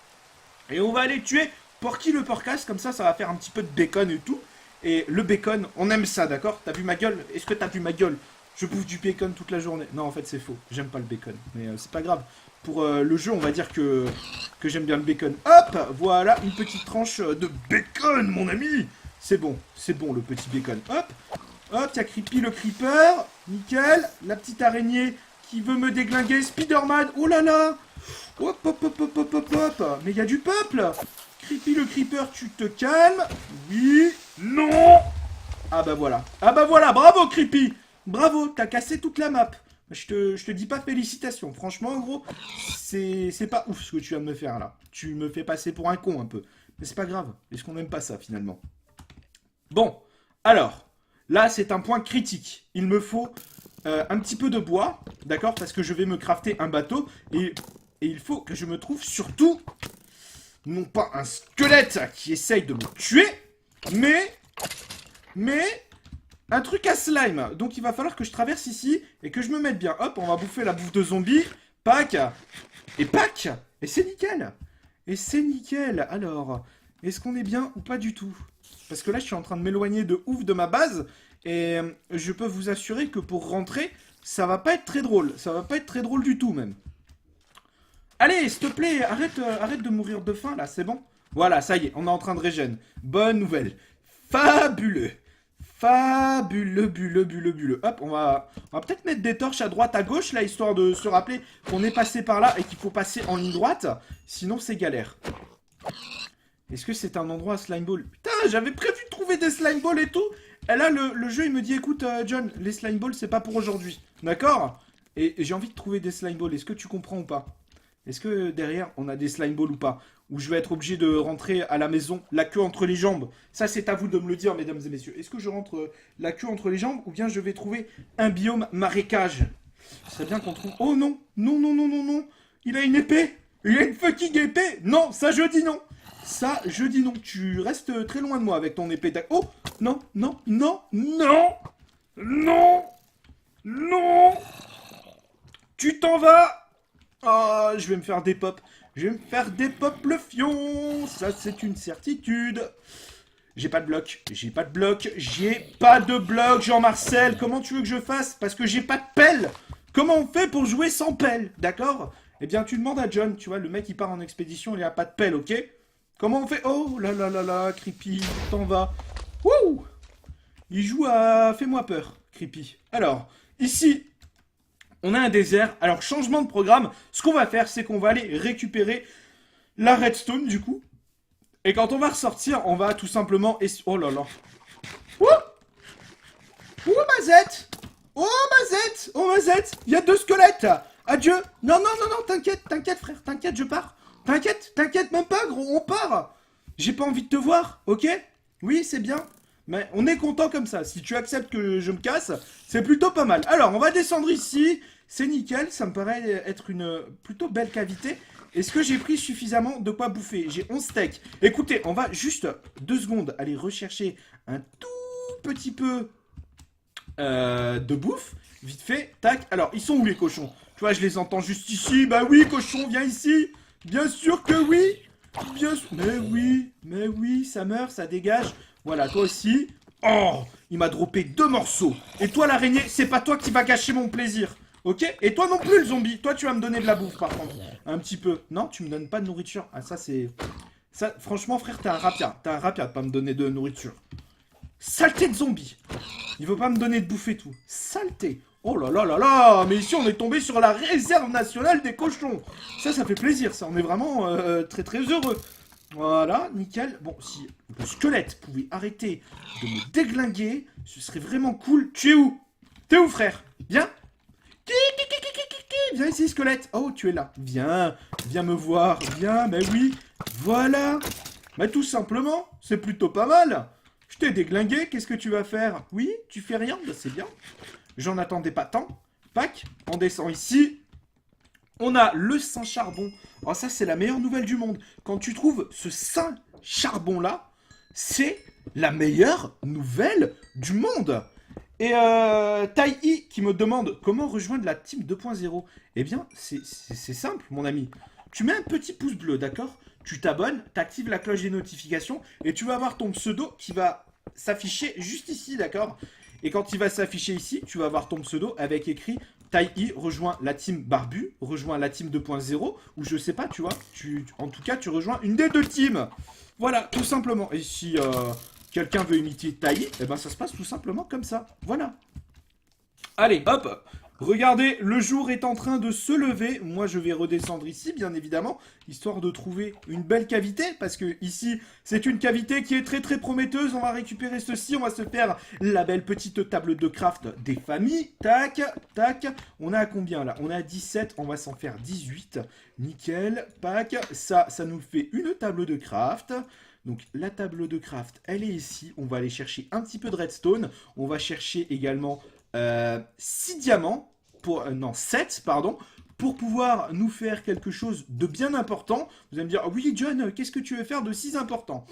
Et on va aller tuer Porky le porcasse, comme ça va faire un petit peu de bacon et tout. Et le bacon, on aime ça, d'accord? T'as vu ma gueule? Est-ce que t'as vu ma gueule? Je bouffe du bacon toute la journée. Non, en fait, c'est faux. J'aime pas le bacon. Mais c'est pas grave. Pour le jeu, on va dire que j'aime bien le bacon. Hop, voilà, une petite tranche de bacon, mon ami. C'est bon le petit bacon. Hop, hop, y'a Creepy le creeper. Nickel. La petite araignée qui veut me déglinguer. Spider-Man, oh là là. Hop, hop, hop, hop, hop, hop, hop. Mais y'a du peuple. Creepy le creeper, tu te calmes. Oui, non. Ah bah voilà, bravo Creepy. Bravo, t'as cassé toute la map. Je te dis pas félicitations. Franchement, gros, c'est pas ouf ce que tu viens de me faire là. Tu me fais passer pour un con un peu. Mais c'est pas grave. Est-ce qu'on n'aime pas ça finalement? Bon, alors, là c'est un point critique. Il me faut un petit peu de bois, d'accord? Parce que je vais me crafter un bateau. Et il faut que je me trouve surtout, non pas un squelette qui essaye de me tuer, mais un truc à slime. Donc il va falloir que je traverse ici et que je me mette bien. Hop, on va bouffer la bouffe de zombie. Pack. Et pack. Et c'est nickel. Et c'est nickel. Alors, est-ce qu'on est bien ou pas du tout? Parce que là, je suis en train de m'éloigner de ouf de ma base. Et je peux vous assurer que pour rentrer, ça va pas être très drôle. Ça va pas être très drôle du tout même. Allez, s'il te plaît, arrête de mourir de faim là, c'est bon? Voilà, ça y est, on est en train de régène. Bonne nouvelle. Fabuleux. Fabuleux, buleux. Hop, on va peut-être mettre des torches à droite, à gauche, là, histoire de se rappeler qu'on est passé par là et qu'il faut passer en ligne droite. Sinon, c'est galère. Est-ce que c'est un endroit à slime ball? Putain, j'avais prévu de trouver des slime balls et tout. Et là, le jeu, il me dit, écoute, John, les slime balls, c'est pas pour aujourd'hui. D'accord? Et j'ai envie de trouver des slime balls. Est-ce que tu comprends ou pas? Est-ce que derrière, on a des slime balls ou pas? Ou je vais être obligé de rentrer à la maison, la queue entre les jambes? Ça, c'est à vous de me le dire, mesdames et messieurs. Est-ce que je rentre la queue entre les jambes ou bien je vais trouver un biome marécage? Ce serait bien qu'on trouve... Oh non. Non. Il a une épée. Il a une fucking épée. Non, ça, je dis non. Ça, je dis non. Tu restes très loin de moi avec ton épée. Oh, non. Tu t'en vas. Oh, je vais me faire des pops. Je vais me faire des pops le fion. Ça, c'est une certitude. J'ai pas de bloc. J'ai pas de bloc, Jean-Marcel. Comment tu veux que je fasse? Parce que j'ai pas de pelle. Comment on fait pour jouer sans pelle? D'accord? Eh bien, tu demandes à John. Tu vois, le mec, il part en expédition. Il a pas de pelle, ok? Comment on fait? Oh là là, Creepy. T'en vas. Wouh! Il joue à Fais-moi peur, Creepy. Alors, ici... on a un désert. Alors, changement de programme. Ce qu'on va faire, c'est qu'on va aller récupérer la redstone, du coup. Et quand on va ressortir, on va tout simplement... Oh là là. Ouh, Mazette. Oh, Mazette. Il y a 2 squelettes. Adieu. Non, t'inquiète, frère. T'inquiète, je pars. T'inquiète même pas, gros. On part. J'ai pas envie de te voir, ok? Oui, c'est bien. Mais on est content comme ça. Si tu acceptes que je me casse, c'est plutôt pas mal. Alors, on va descendre ici. C'est nickel. Ça me paraît être une plutôt belle cavité. Est-ce que j'ai pris suffisamment de quoi bouffer? J'ai 11 steaks. Écoutez, on va juste 2 secondes aller rechercher un tout petit peu de bouffe. Vite fait. Tac. Alors, ils sont où les cochons? Tu vois, je les entends juste ici. Bah oui, cochon, viens ici. Bien sûr que oui. Mais oui, ça meurt, ça dégage. Voilà, toi aussi. Oh, il m'a droppé 2 morceaux. Et toi, l'araignée, c'est pas toi qui va gâcher mon plaisir. Ok? Et toi non plus, le zombie. Toi, tu vas me donner de la bouffe, par contre. Un petit peu. Non, tu me donnes pas de nourriture. Ah, ça, c'est... Ça, franchement, frère, t'es un rapia. T'es un rapia de pas me donner de nourriture. Saleté de zombie. Il veut pas me donner de bouffe et tout. Saleté. Oh là là là là. Mais ici, on est tombé sur la réserve nationale des cochons. Ça fait plaisir, ça. On est vraiment très très heureux. Voilà, nickel. Bon, si le squelette pouvait arrêter de me déglinguer, ce serait vraiment cool. Tu es où? T'es où, frère? Viens. Viens ici, squelette. Oh, tu es là. Viens me voir. Viens, mais oui. Voilà. Mais tout simplement, c'est plutôt pas mal. Je t'ai déglingué, qu'est-ce que tu vas faire? Oui, tu fais rien? Bah, c'est bien. J'en attendais pas tant. Pac, on descend ici. On a le saint charbon. Oh, ça, c'est la meilleure nouvelle du monde. Quand tu trouves ce saint charbon-là, c'est la meilleure nouvelle du monde. Et Tai qui me demande comment rejoindre la team 2.0. Eh bien, c'est simple, mon ami. Tu mets un petit pouce bleu, d'accord? Tu t'abonnes, t'actives la cloche des notifications et tu vas avoir ton pseudo qui va s'afficher juste ici, d'accord? Et quand il va s'afficher ici, tu vas avoir ton pseudo avec écrit Tai rejoint la team Barbu, rejoint la team 2.0, ou je sais pas, tu vois. En tout cas, tu rejoins une des deux teams. Voilà, tout simplement. Et si quelqu'un veut imiter Tai, eh ben ça se passe tout simplement comme ça. Voilà. Allez, hop. Regardez, le jour est en train de se lever. Moi, je vais redescendre ici, bien évidemment, histoire de trouver une belle cavité, parce que ici, c'est une cavité qui est très très prometteuse. On va récupérer ceci, on va se faire la belle petite table de craft des familles. Tac, tac. On a à combien là? On a 17, on va s'en faire 18. Nickel, pack. Ça nous fait une table de craft. Donc la table de craft, elle est ici. On va aller chercher un petit peu de redstone. On va chercher également 6 diamants, non 7 pardon, pour pouvoir nous faire quelque chose de bien important. Vous allez me dire, oh oui John, qu'est-ce que tu veux faire de si important?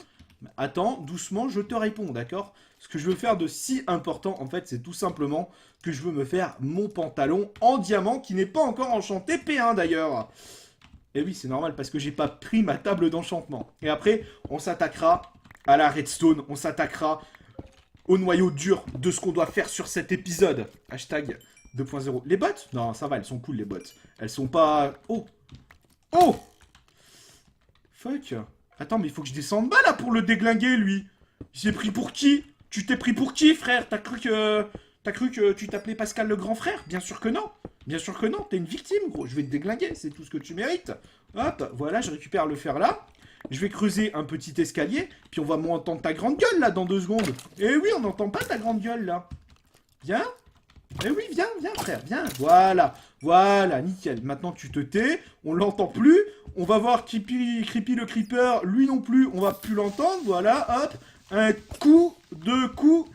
Attends, doucement, je te réponds, d'accord? Ce que je veux faire de si important, en fait, c'est tout simplement que je veux me faire mon pantalon en diamant, qui n'est pas encore enchanté P1 d'ailleurs. Et oui, c'est normal, parce que j'ai pas pris ma table d'enchantement. Et après, on s'attaquera à la redstone, on s'attaquera au noyau dur de ce qu'on doit faire sur cet épisode. Hashtag 2.0. Les bots? Non, ça va, elles sont cool les bots. Elles sont pas... Oh! Oh! Fuck. Attends, mais il faut que je descende bas là pour le déglinguer, lui. Il s'est pris pour qui? Tu t'es pris pour qui, frère? T'as cru que tu t'appelais Pascal le grand frère? Bien sûr que non. Bien sûr que non, t'es une victime, gros. Je vais te déglinguer, c'est tout ce que tu mérites. Hop, voilà, je récupère le fer là. Je vais creuser un petit escalier, puis on va m'entendre ta grande gueule, là, dans 2 secondes. Eh oui, on n'entend pas ta grande gueule, là. Viens. Eh oui, viens, viens, frère, viens. Voilà, voilà, nickel. Maintenant, tu te tais, on l'entend plus. On va voir Creepy le Creeper, lui non plus, on va plus l'entendre. Voilà, hop. Un coup, 2 coups.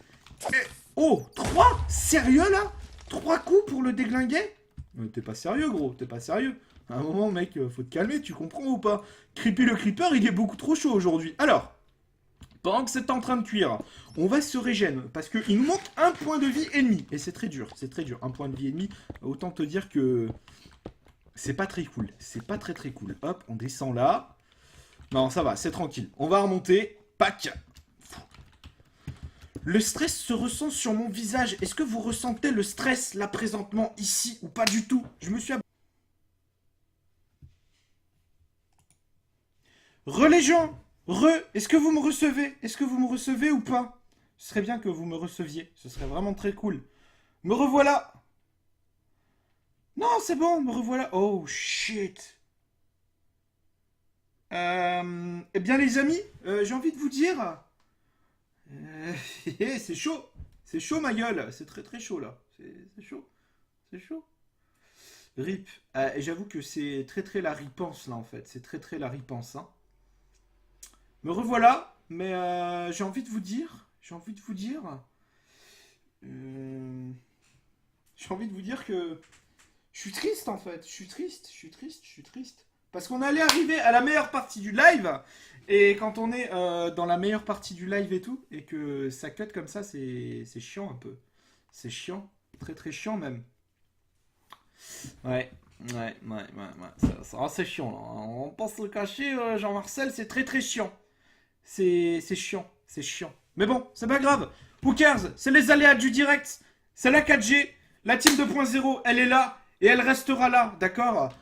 Et... Oh, 3? Sérieux, là? 3 coups pour le déglinguer? T'es pas sérieux, gros, t'es pas sérieux. À un moment, mec, faut te calmer, tu comprends ou pas? Creepy le Creeper, il est beaucoup trop chaud aujourd'hui. Alors, pendant que c'est en train de cuire, on va se régénérer, parce qu'il nous manque un point de vie ennemi. Et c'est très dur, c'est très dur. Un point de vie ennemi, autant te dire que c'est pas très cool. C'est pas très très cool. Hop, on descend là. Non, ça va, c'est tranquille. On va remonter. Pac. Le stress se ressent sur mon visage. Est-ce que vous ressentez le stress là présentement ici ou pas du tout? Je me suis... Les gens, est-ce que vous me recevez? Est-ce que vous me recevez ou pas? Ce serait bien que vous me receviez, ce serait vraiment très cool. Me revoilà. Non, c'est bon, me revoilà. Oh, shit. Eh bien les amis, j'ai envie de vous dire... c'est chaud ma gueule, c'est très très chaud là. C'est chaud, c'est chaud. Rip. J'avoue que c'est très très la ripense là en fait, c'est très très la ripense. Hein. Me revoilà, mais j'ai envie de vous dire, euh, j'ai envie de vous dire que je suis triste en fait, je suis triste. Parce qu'on allait arriver à la meilleure partie du live, et quand on est dans la meilleure partie du live et tout, et que ça cut comme ça, c'est chiant un peu. C'est chiant, très très chiant même. Ouais, c'est chiant là. On pense le cacher, Jean-Marcel, c'est très très chiant. C'est chiant, c'est chiant. Mais bon, c'est pas grave. Who cares? C'est les aléas du direct. C'est la 4G. La team 2.0, elle est là. Et elle restera là, d'accord?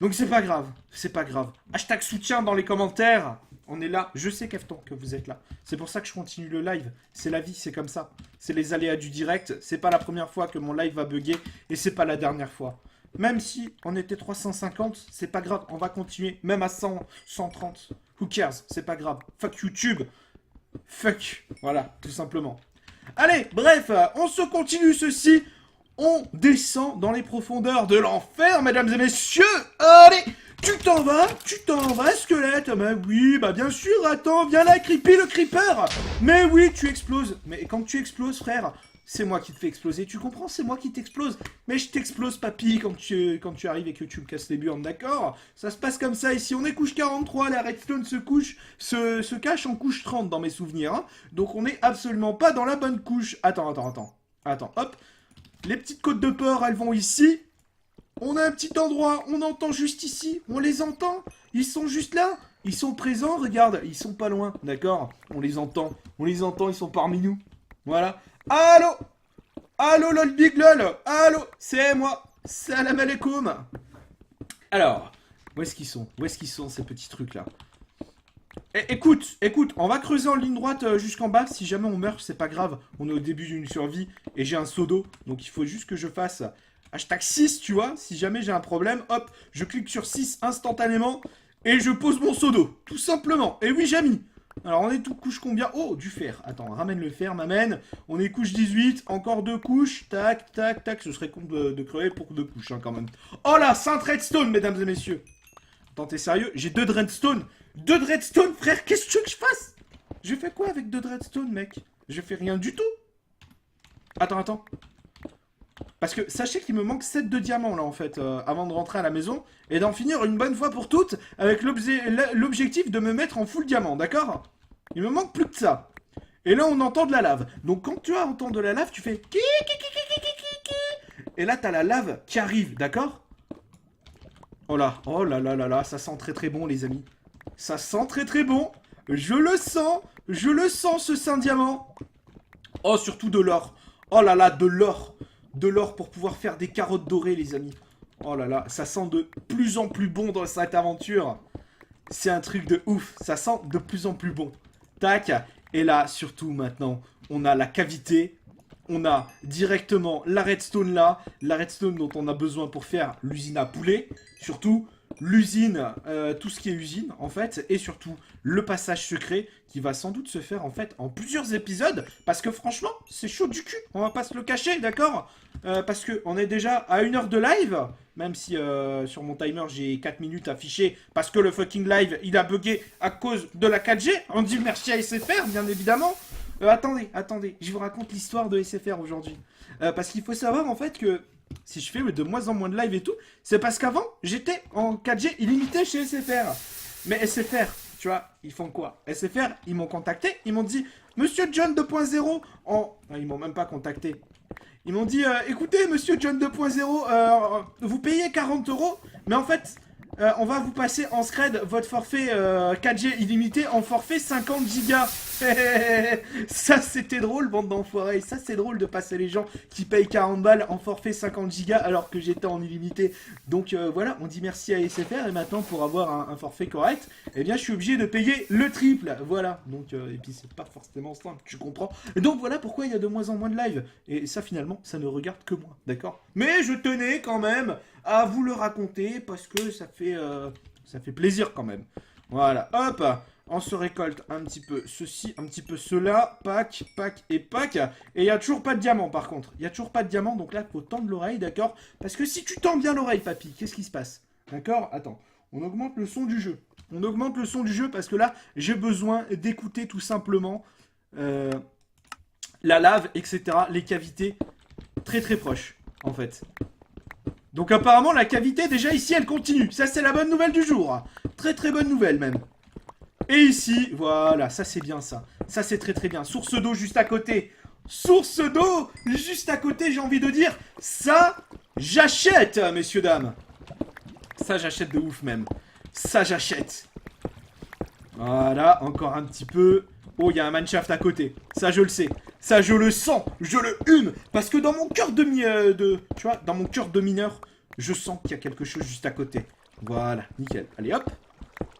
Donc c'est pas grave. C'est pas grave. Hashtag soutien dans les commentaires. On est là. Je sais, Kefton, que vous êtes là. C'est pour ça que je continue le live. C'est la vie, c'est comme ça. C'est les aléas du direct. C'est pas la première fois que mon live va bugger. Et c'est pas la dernière fois. Même si on était 350, c'est pas grave. On va continuer. Même à 100, 130. Who cares? C'est pas grave. Fuck YouTube. Fuck. Voilà, tout simplement. Allez, bref, on se continue ceci. On descend dans les profondeurs de l'enfer, mesdames et messieurs. Allez, tu t'en vas, squelette. Mais oui, bah bien sûr, attends, viens là, Creepy le Creeper. Mais oui, tu exploses. Mais quand tu exploses, frère, c'est moi qui te fais exploser. Tu comprends? C'est moi qui t'explose. Mais je t'explose, papy, quand tu arrives et que tu me casses les burnes, d'accord? Ça se passe comme ça ici. On est couche 43, la redstone se cache en couche 30 dans mes souvenirs. Hein. Donc on n'est absolument pas dans la bonne couche. Attends. Attends, hop. Les petites côtes de porc, elles vont ici. On a un petit endroit, on entend juste ici. On les entend. Ils sont juste là. Ils sont présents, regarde. Ils sont pas loin, d'accord? On les entend. On les entend, ils sont parmi nous. Voilà. Allô? Allô, lol, big lol. Allô? C'est moi. Salam alaikum. Alors, où est-ce qu'ils sont? Où est-ce qu'ils sont, ces petits trucs-là? Écoute, on va creuser en ligne droite jusqu'en bas. Si jamais on meurt, c'est pas grave. On est au début d'une survie et j'ai un seau d'eau. Donc il faut juste que je fasse hashtag 6, tu vois. Si jamais j'ai un problème, hop, je clique sur 6 instantanément et je pose mon seau d'eau. Tout simplement. Et oui, j'ai mis. Alors on est tout couche combien? Oh, du fer. Attends, ramène le fer, m'amène. On est couche 18, encore 2 couches. Tac, tac, tac. Ce serait con de crever pour 2 couches hein, quand même. Oh là, Saint Redstone, mesdames et messieurs. Attends, t'es sérieux? J'ai 2 Redstone. 2 Redstone, frère, qu'est-ce que tu veux que je fasse? Je fais quoi avec 2 Redstone, mec? Je fais rien du tout. Attends. Parce que sachez qu'il me manque 7 de diamants, là, en fait, avant de rentrer à la maison. Et d'en finir une bonne fois pour toutes, avec l'objectif de me mettre en full diamant, d'accord? Il me manque plus que ça. Et là, on entend de la lave. Donc, quand tu entends de la lave, tu fais... Et là, t'as la lave qui arrive, d'accord? Oh là là, ça sent très très bon, les amis. Ça sent très très bon. Je le sens ce saint diamant. Oh, surtout de l'or. Oh là là, de l'or. De l'or pour pouvoir faire des carottes dorées, les amis. Oh là là, ça sent de plus en plus bon dans cette aventure. C'est un truc de ouf. Ça sent de plus en plus bon. Tac. Et là, surtout maintenant, on a la cavité. On a directement la redstone là. La redstone dont on a besoin pour faire l'usine à poulet. Surtout... l'usine, tout ce qui est usine en fait, et surtout le passage secret qui va sans doute se faire en fait en plusieurs épisodes, parce que franchement c'est chaud du cul, on va pas se le cacher, d'accord? Parce que on est déjà à 1 heure de live, même si sur mon timer j'ai 4 minutes affichées, parce que le fucking live il a bugué à cause de la 4G, on dit merci à SFR bien évidemment. Attendez, je vous raconte l'histoire de SFR aujourd'hui, parce qu'il faut savoir en fait que si je fais de moins en moins de live et tout, c'est parce qu'avant, j'étais en 4G illimité chez SFR. Mais SFR, tu vois, ils font quoi? SFR, ils m'ont contacté, ils m'ont dit, Monsieur John 2.0, ils m'ont même pas contacté. Ils m'ont dit, écoutez, Monsieur John 2.0, vous payez 40 €, mais en fait, on va vous passer en scred votre forfait 4G illimité en forfait 50 Go. Ça c'était drôle, bande d'enfoirés. Ça c'est drôle de passer les gens qui payent 40 balles en forfait 50 Go alors que j'étais en illimité. Donc voilà, on dit merci à SFR et maintenant pour avoir un forfait correct, eh bien je suis obligé de payer le triple. Voilà, donc et puis c'est pas forcément simple, tu comprends. Et donc voilà pourquoi il y a de moins en moins de live. Et ça finalement, ça ne regarde que moi, d'accord? Mais je tenais quand même à vous le raconter parce que ça fait plaisir quand même. Voilà, hop, on se récolte un petit peu ceci, un petit peu cela, pack, pack et pack. Et il n'y a toujours pas de diamant par contre. Il n'y a toujours pas de diamant, donc là, il faut tendre l'oreille, d'accord? Parce que si tu tends bien l'oreille, papy, qu'est-ce qui se passe? D'accord? Attends, on augmente le son du jeu. On augmente le son du jeu parce que là, j'ai besoin d'écouter tout simplement la lave, etc., les cavités très très proches, en fait. Donc apparemment, la cavité, déjà ici, elle continue. Ça, c'est la bonne nouvelle du jour. Très très bonne nouvelle même. Et ici, voilà, ça c'est bien ça. Ça c'est très très bien. Source d'eau juste à côté. Source d'eau juste à côté, j'ai envie de dire. Ça, j'achète, messieurs, dames. Ça, j'achète de ouf même. Ça, j'achète. Voilà, encore un petit peu. Oh, il y a un mineshaft à côté. Ça, je le sais. Ça, je le sens. Je le hume. Parce que dans mon cœur tu vois, dans mon cœur de mineur, je sens qu'il y a quelque chose juste à côté. Voilà, nickel. Allez, hop.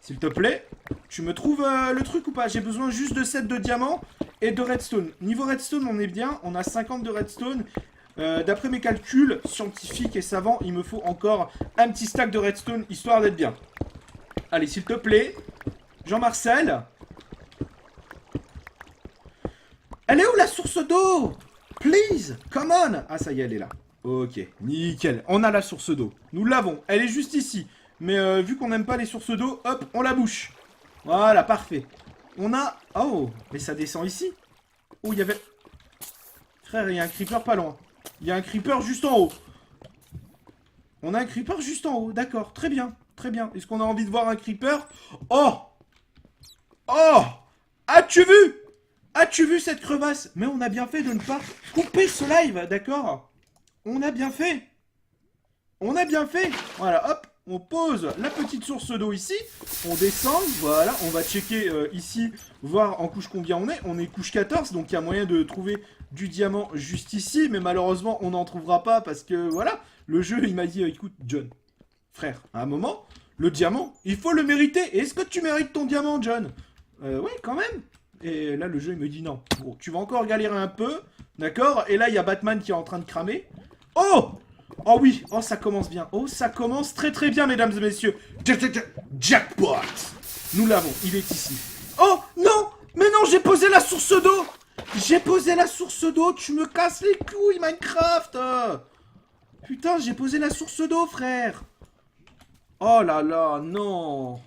S'il te plaît, tu me trouves le truc ou pas? J'ai besoin juste de 7 de diamants et de redstone. Niveau redstone, on est bien. On a 50 de redstone. D'après mes calculs scientifiques et savants, il me faut encore un petit stack de redstone, histoire d'être bien. Allez, s'il te plaît. Jean-Marcel. Elle est où la source d'eau? Please, come on. Ah, ça y est, elle est là. Ok, nickel. On a la source d'eau. Nous l'avons. Elle est juste ici. Mais vu qu'on n'aime pas les sources d'eau, hop, on la bouche. Voilà, parfait. On a... Oh, mais ça descend ici. Oh, il y avait... Frère, il y a un creeper pas loin. Il y a un creeper juste en haut. On a un creeper juste en haut. D'accord, très bien. Très bien. Est-ce qu'on a envie de voir un creeper? Oh! Oh! As-tu vu? As-tu vu cette crevasse? Mais on a bien fait de ne pas couper ce live, d'accord? On a bien fait. On a bien fait. Voilà, hop, on pose la petite source d'eau ici. On descend, voilà, on va checker ici, voir en couche combien on est. On est couche 14, donc il y a moyen de trouver du diamant juste ici. Mais malheureusement, on n'en trouvera pas parce que, voilà, le jeu, il m'a dit, écoute, John, frère, à un moment, le diamant, il faut le mériter. Est-ce que tu mérites ton diamant, John? Ouais, quand même. Et là, le jeu, il me dit non. Bon, tu vas encore galérer un peu, d'accord? Et là, il y a Batman qui est en train de cramer. Oh! Oh oui, oh ça commence bien. Oh, ça commence très très bien, mesdames et messieurs. Jackpot! Nous l'avons, il est ici. Oh, non! Mais non, j'ai posé la source d'eau! J'ai posé la source d'eau, tu me casses les couilles, Minecraft! Putain, j'ai posé la source d'eau, frère! Oh là là, non!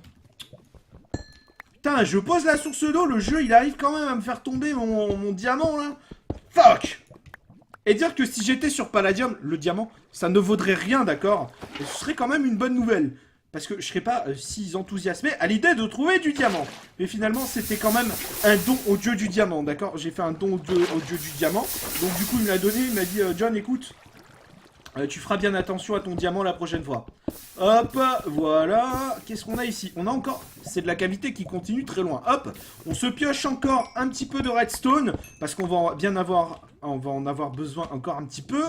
Putain, je pose la source d'eau, le jeu il arrive quand même à me faire tomber mon diamant là. Fuck! Et dire que si j'étais sur Palladium, le diamant, ça ne vaudrait rien, d'accord? Et ce serait quand même une bonne nouvelle. Parce que je serais pas si enthousiasmé à l'idée de trouver du diamant. Mais finalement, c'était quand même un don au dieu du diamant, d'accord? J'ai fait un don au dieu du diamant. Donc du coup, il me l'a donné, il m'a dit, John, écoute, tu feras bien attention à ton diamant la prochaine fois. Hop, voilà. Qu'est-ce qu'on a ici? On a encore... C'est de la cavité qui continue très loin. Hop, on se pioche encore un petit peu de redstone. Parce qu'on va bien avoir... On va en avoir besoin encore un petit peu.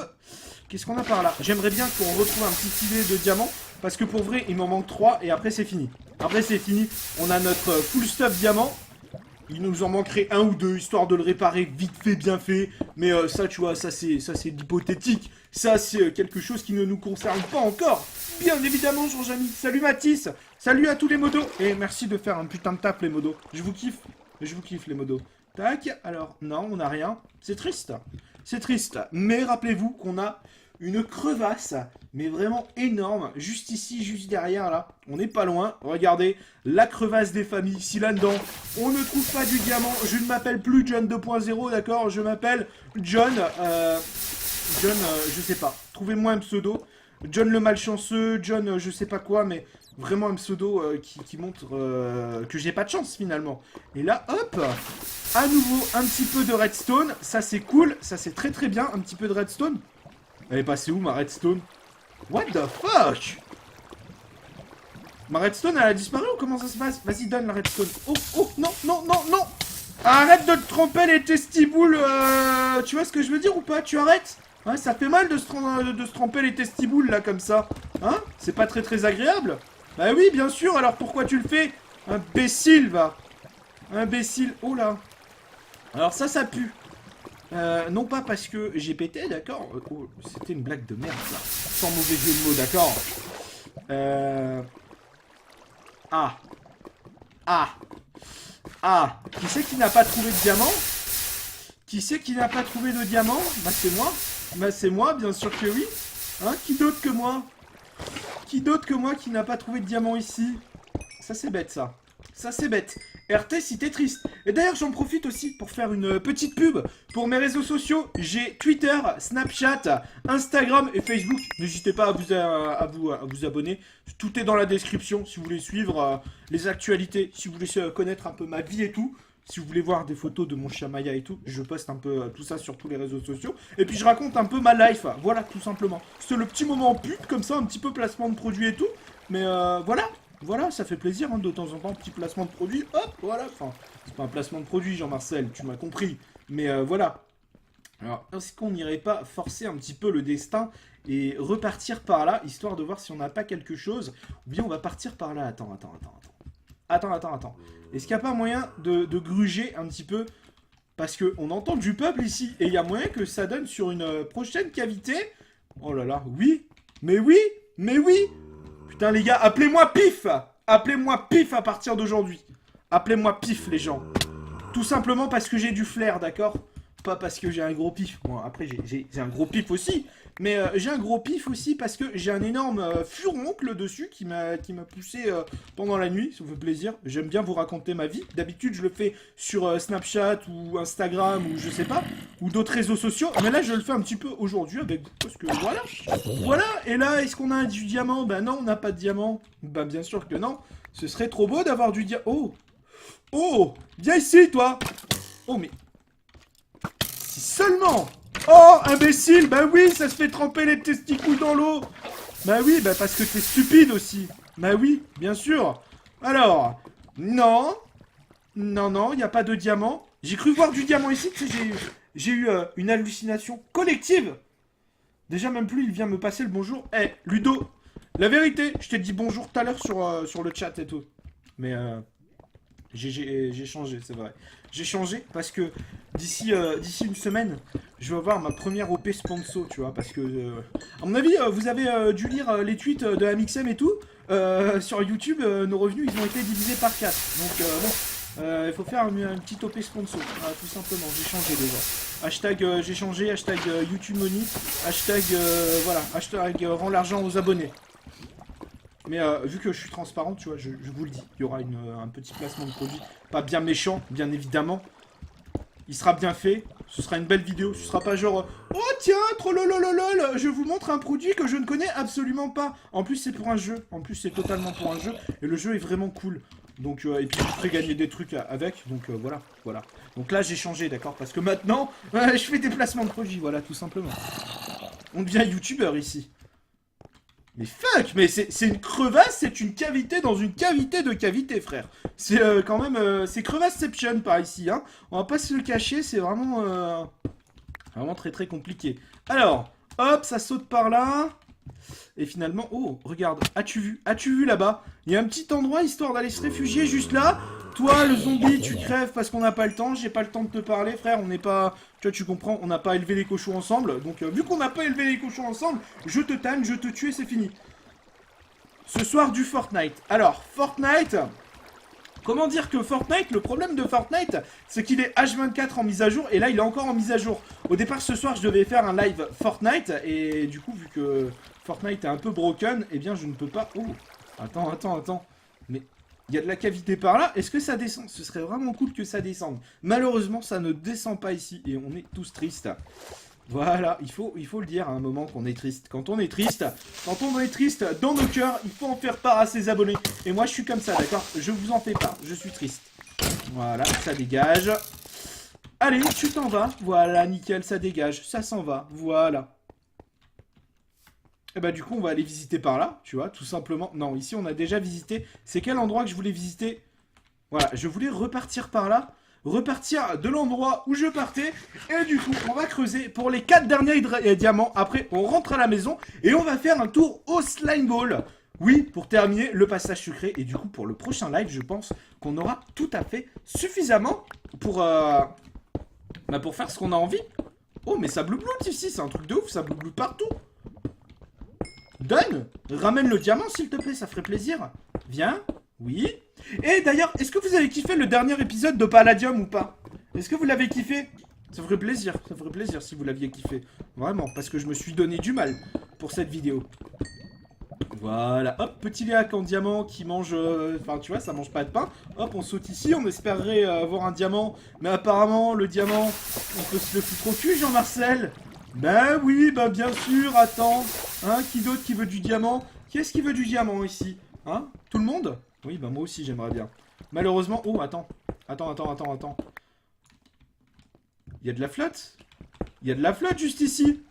Qu'est-ce qu'on a par là? J'aimerais bien qu'on retrouve un petit filet de diamants. Parce que pour vrai, il m'en manque 3 et après c'est fini. Après c'est fini. On a notre full stuff diamant. Il nous en manquerait un ou deux, histoire de le réparer vite fait, bien fait. Mais ça, tu vois, ça c'est hypothétique. Ça, c'est quelque chose qui ne nous concerne pas encore. Bien évidemment, Jean-Jamy. Salut Mathis. Salut à tous les modos. Et merci de faire un putain de tap, les modos. Je vous kiffe. Je vous kiffe, les modos. Tac. Alors, non, on n'a rien. C'est triste. C'est triste. Mais rappelez-vous qu'on a une crevasse, mais vraiment énorme, juste ici, juste derrière, là. On n'est pas loin. Regardez, la crevasse des familles. Ici, là-dedans, on ne trouve pas du diamant. Je ne m'appelle plus John 2.0, d'accord? Je m'appelle John... John, je sais pas. Trouvez-moi un pseudo. John le malchanceux, John je sais pas quoi, mais vraiment un pseudo qui montre que j'ai pas de chance, finalement. Et là, hop, à nouveau, un petit peu de redstone. Ça, c'est cool. Ça, c'est très très bien. Un petit peu de redstone. Elle est passée où, ma redstone? What the fuck? Ma redstone, elle a disparu ou comment ça se passe? Vas-y, donne la redstone. Oh, oh, non, non, non, non! Arrête de te tromper les testiboules, tu vois ce que je veux dire ou pas? Tu arrêtes? Hein, ça fait mal de se tremper les testiboules, là, comme ça. Hein? C'est pas très très agréable? Bah oui, bien sûr, alors pourquoi tu le fais? Imbécile, va. Imbécile. Oh là. Alors ça pue. Non pas parce que j'ai pété, d'accord? Oh, c'était une blague de merde, ça. Sans mauvais jeu de mots, d'accord? Ah. Ah. Ah. Qui c'est qui n'a pas trouvé de diamant? Qui c'est qui n'a pas trouvé de diamant? Bah c'est moi. Bah c'est moi, bien sûr que oui. Hein? Qui d'autre que moi? Qui d'autre que moi qui n'a pas trouvé de diamant ici? Ça c'est bête, ça. Ça c'est bête. RT si t'es triste. Et d'ailleurs j'en profite aussi pour faire une petite pub pour mes réseaux sociaux. J'ai Twitter, Snapchat, Instagram et Facebook. N'hésitez pas à vous abonner. Tout est dans la description si vous voulez suivre les actualités, si vous voulez connaître un peu ma vie et tout. Si vous voulez voir des photos de mon chien Maya et tout, je poste un peu tout ça sur tous les réseaux sociaux. Et puis je raconte un peu ma life, voilà, tout simplement. C'est le petit moment pub, comme ça, un petit peu placement de produits et tout. Mais voilà, voilà, ça fait plaisir, hein, de temps en temps, petit placement de produit. Hop, voilà, enfin, c'est pas un placement de produit, Jean-Marcel, tu m'as compris. Mais voilà. Alors, est-ce qu'on n'irait pas forcer un petit peu le destin et repartir par là, histoire de voir si on n'a pas quelque chose. Ou bien on va partir par là, attends. Attends. Est-ce qu'il n'y a pas moyen de gruger un petit peu? Parce qu'on entend du peuple ici. Et il y a moyen que ça donne sur une prochaine cavité. Oh là là, oui. Mais oui. Putain les gars, appelez-moi Pif. Appelez-moi Pif à partir d'aujourd'hui. Appelez-moi Pif les gens. Tout simplement parce que j'ai du flair, d'accord? Pas parce que j'ai un gros pif. Bon, après, j'ai un gros pif aussi. Mais j'ai un gros pif aussi parce que j'ai un énorme furoncle dessus qui m'a poussé pendant la nuit. Ça me fait plaisir. J'aime bien vous raconter ma vie. D'habitude, je le fais sur Snapchat ou Instagram ou je sais pas. Ou d'autres réseaux sociaux. Mais là, je le fais un petit peu aujourd'hui avec vous. Parce que voilà. Voilà. Et là, est-ce qu'on a du diamant? Bah non, on n'a pas de diamant. Bah bien sûr que non. Ce serait trop beau d'avoir du diamant. Oh. Oh. Viens ici, toi. Oh, mais... Si seulement. Oh, imbécile. Bah oui, ça se fait tremper les testicules dans l'eau. Bah oui, bah parce que t'es stupide aussi. Bah oui, bien sûr. Alors, non. Non, non, il n'y a pas de diamant. J'ai cru voir du diamant ici, tu sais, j'ai eu une hallucination collective. Déjà, même plus, il vient me passer le bonjour. Eh, Ludo, la vérité, je t'ai dit bonjour tout à l'heure sur le chat et tout. Mais j'ai changé, c'est vrai. J'ai changé parce que d'ici une semaine, je vais avoir ma première OP sponsor, tu vois. Parce que, à mon avis, vous avez dû lire les tweets de Amixem et tout. Sur YouTube, nos revenus, ils ont été divisés par 4. Donc, bon, il faut faire une petite OP sponsor. Voilà, tout simplement, j'ai changé déjà. Hashtag j'ai changé, hashtag YouTube Money, hashtag voilà, hashtag rend l'argent aux abonnés. Mais vu que je suis transparent, tu vois, je vous le dis, il y aura un petit placement de produit, pas bien méchant, bien évidemment. Il sera bien fait, ce sera une belle vidéo, ce sera pas genre oh tiens, trollolololol, je vous montre un produit que je ne connais absolument pas. En plus c'est pour un jeu, en plus c'est totalement pour un jeu, et le jeu est vraiment cool. Donc, et puis je ferai gagner des trucs avec, donc voilà, voilà. Donc là j'ai changé, d'accord, parce que maintenant, je fais des placements de produits, voilà, tout simplement. On devient youtubeur ici. Mais fuck, mais c'est une crevasse, c'est une cavité dans une cavité de cavité, frère. C'est quand même, c'est crevasseception par ici, hein. On va pas se le cacher, c'est vraiment, vraiment très très compliqué. Alors, hop, ça saute par là. Et finalement, oh, regarde, as-tu vu là-bas? Il y a un petit endroit histoire d'aller se réfugier juste là. Toi, le zombie, tu crèves parce qu'on n'a pas le temps. J'ai pas le temps de te parler, frère. On n'est pas... Tu vois, tu comprends, on n'a pas élevé les cochons ensemble. Donc, vu qu'on n'a pas élevé les cochons ensemble, je te tanne, je te tue et c'est fini. Ce soir, du Fortnite. Alors, Fortnite... Comment dire que Fortnite, le problème de Fortnite, c'est qu'il est H24 en mise à jour, et là il est encore en mise à jour. Au départ ce soir je devais faire un live Fortnite, et du coup vu que Fortnite est un peu broken, eh bien je ne peux pas... Oh, attends, mais il y a de la cavité par là, est-ce que ça descend? Ce serait vraiment cool que ça descende. Malheureusement ça ne descend pas ici, et on est tous tristes. Voilà, il faut le dire à un moment qu'on est triste. Quand on est triste dans nos cœurs, il faut en faire part à ses abonnés. Et moi, je suis comme ça, d'accord? Je vous en fais part, je suis triste. Voilà, ça dégage. Allez, tu t'en vas. Voilà, nickel, ça dégage. Ça s'en va, voilà. Et bah du coup, on va aller visiter par là, tu vois, tout simplement. Non, ici, on a déjà visité. C'est quel endroit que je voulais visiter? Voilà, je voulais repartir par là. Repartir de l'endroit où je partais. Et du coup, on va creuser pour les 4 derniers diamants. Après, on rentre à la maison et on va faire un tour au slime ball. Oui, pour terminer le passage secret. Et du coup, pour le prochain live, je pense qu'on aura tout à fait suffisamment pour faire ce qu'on a envie. Oh, mais ça bloubloute ici, c'est un truc de ouf, ça bloubloute partout. Donne, ramène le diamant s'il te plaît, ça ferait plaisir. Viens, oui. Et d'ailleurs, est-ce que vous avez kiffé le dernier épisode de Palladium ou pas? Est-ce que vous l'avez kiffé? Ça ferait plaisir si vous l'aviez kiffé. Vraiment, parce que je me suis donné du mal pour cette vidéo. Voilà, hop, petit léac en diamant qui mange... Enfin, tu vois, ça mange pas de pain. Hop, on saute ici, on espérerait avoir un diamant. Mais apparemment, le diamant, on peut se le foutre au cul, Jean-Marcel. Ben oui, ben bien sûr, attends. Hein, qui d'autre qui veut du diamant? Qui est-ce qui veut du diamant ici? Hein? Tout le monde? Oui, bah moi aussi j'aimerais bien. Malheureusement... Oh, attends. Attends. Il y a de la flotte? Il y a de la flotte juste ici.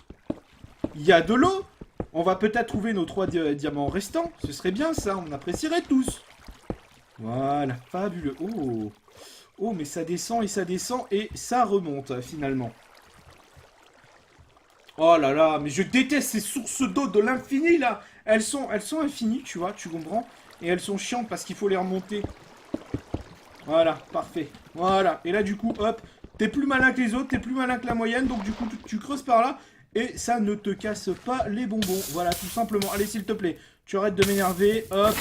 Il y a de l'eau. On va peut-être trouver nos 3 diamants restants. Ce serait bien ça, on apprécierait tous. Voilà, fabuleux. Oh. Oh, mais ça descend et ça remonte finalement. Oh là là, mais je déteste ces sources d'eau de l'infini là. Elles sont infinies, tu vois, tu comprends? Et elles sont chiantes parce qu'il faut les remonter. Voilà, parfait. Voilà. Et là, du coup, hop, t'es plus malin que les autres, t'es plus malin que la moyenne. Donc, du coup, tu creuses par là. Et ça ne te casse pas les bonbons. Voilà, tout simplement. Allez, s'il te plaît, tu arrêtes de m'énerver. Hop.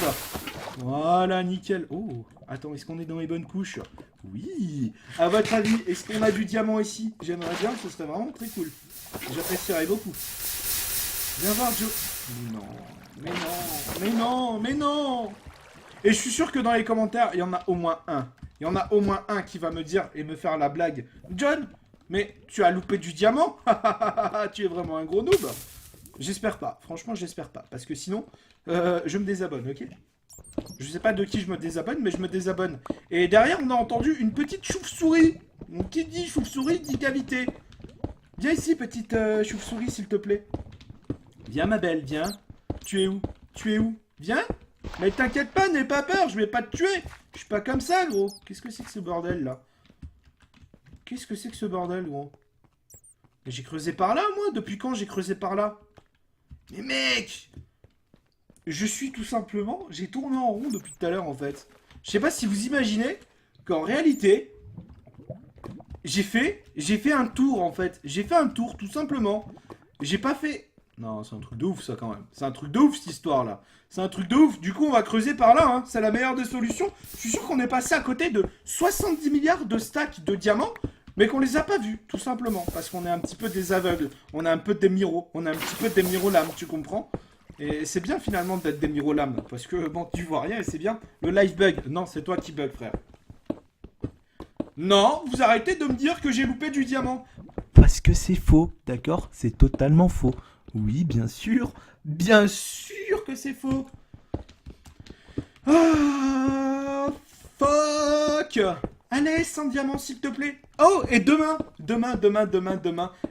Voilà, nickel. Oh, attends, est-ce qu'on est dans les bonnes couches? Oui. À votre avis, est-ce qu'on a du diamant ici? J'aimerais bien, ce serait vraiment très cool. J'apprécierais beaucoup. Viens voir, Joe. Non. Mais non. Et je suis sûr que dans les commentaires, il y en a au moins un. Il y en a au moins un qui va me dire et me faire la blague. John, mais tu as loupé du diamant? Tu es vraiment un gros noob. J'espère pas. Franchement, j'espère pas. Parce que sinon, je me désabonne, ok? Je sais pas de qui je me désabonne, mais je me désabonne. Et derrière, on a entendu une petite chauve-souris. Donc, qui dit chauve-souris dit cavité. Viens ici, petite chauve-souris, s'il te plaît. Viens, ma belle, viens. Tu es où? Tu es où? Viens. Mais t'inquiète pas, n'aie pas peur, je vais pas te tuer. Je suis pas comme ça, gros. Qu'est-ce que c'est que ce bordel, là? Qu'est-ce que c'est que ce bordel, gros? Mais j'ai creusé par là, moi? Depuis quand j'ai creusé par là? Mais mec! Je suis tout simplement... J'ai tourné en rond depuis tout à l'heure, en fait. Je sais pas si vous imaginez qu'en réalité... J'ai fait un tour, en fait. J'ai fait un tour, tout simplement. J'ai pas fait... Non, c'est un truc de ouf, ça, quand même. C'est un truc de ouf, cette histoire-là. C'est un truc de ouf. Du coup, on va creuser par là, hein. C'est la meilleure des solutions. Je suis sûr qu'on est passé à côté de 70 milliards de stacks de diamants, mais qu'on les a pas vus, tout simplement. Parce qu'on est un petit peu des aveugles. On a un peu des miros. On a un petit peu des mirolames, tu comprends? Et c'est bien, finalement, d'être des mirolames. Parce que, bon, tu vois rien et c'est bien. Le live bug. Non, c'est toi qui bug, frère. Non, vous arrêtez de me dire que j'ai loupé du diamant. Parce que c'est faux, d'accord? C'est totalement faux. Oui, bien sûr. Bien sûr que c'est faux. Ah, fuck. Allez, 100 diamants, s'il te plaît. Oh, et demain,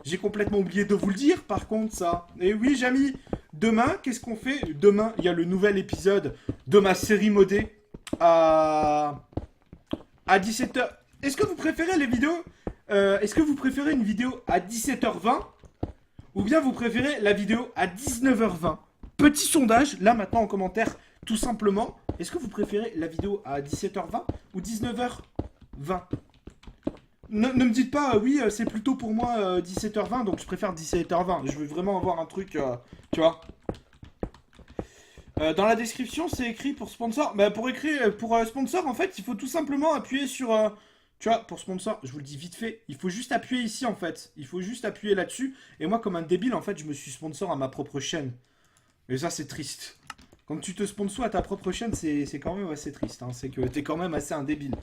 j'ai complètement oublié de vous le dire, par contre, ça. Et oui, Jamy, demain, qu'est-ce qu'on fait? Demain, il y a le nouvel épisode de ma série modée à 17h. Est-ce que vous préférez les vidéos est-ce que vous préférez une vidéo à 17h20 ou bien vous préférez la vidéo à 19h20? Petit sondage, là maintenant en commentaire, tout simplement. Est-ce que vous préférez la vidéo à 17h20 ou 19h20? Ne me dites pas, oui, c'est plutôt pour moi 17h20, donc je préfère 17h20. Je veux vraiment avoir un truc, tu vois. Dans la description, c'est écrit pour sponsor. Bah, pour sponsor, en fait, il faut tout simplement appuyer sur... tu vois, pour sponsor, je vous le dis vite fait, il faut juste appuyer ici, en fait. Il faut juste appuyer là-dessus. Et moi, comme un débile, en fait, je me suis sponsor à ma propre chaîne. Et ça, c'est triste. Quand tu te sponsors à ta propre chaîne, c'est quand même assez triste. Hein. C'est que t'es quand même assez un débile.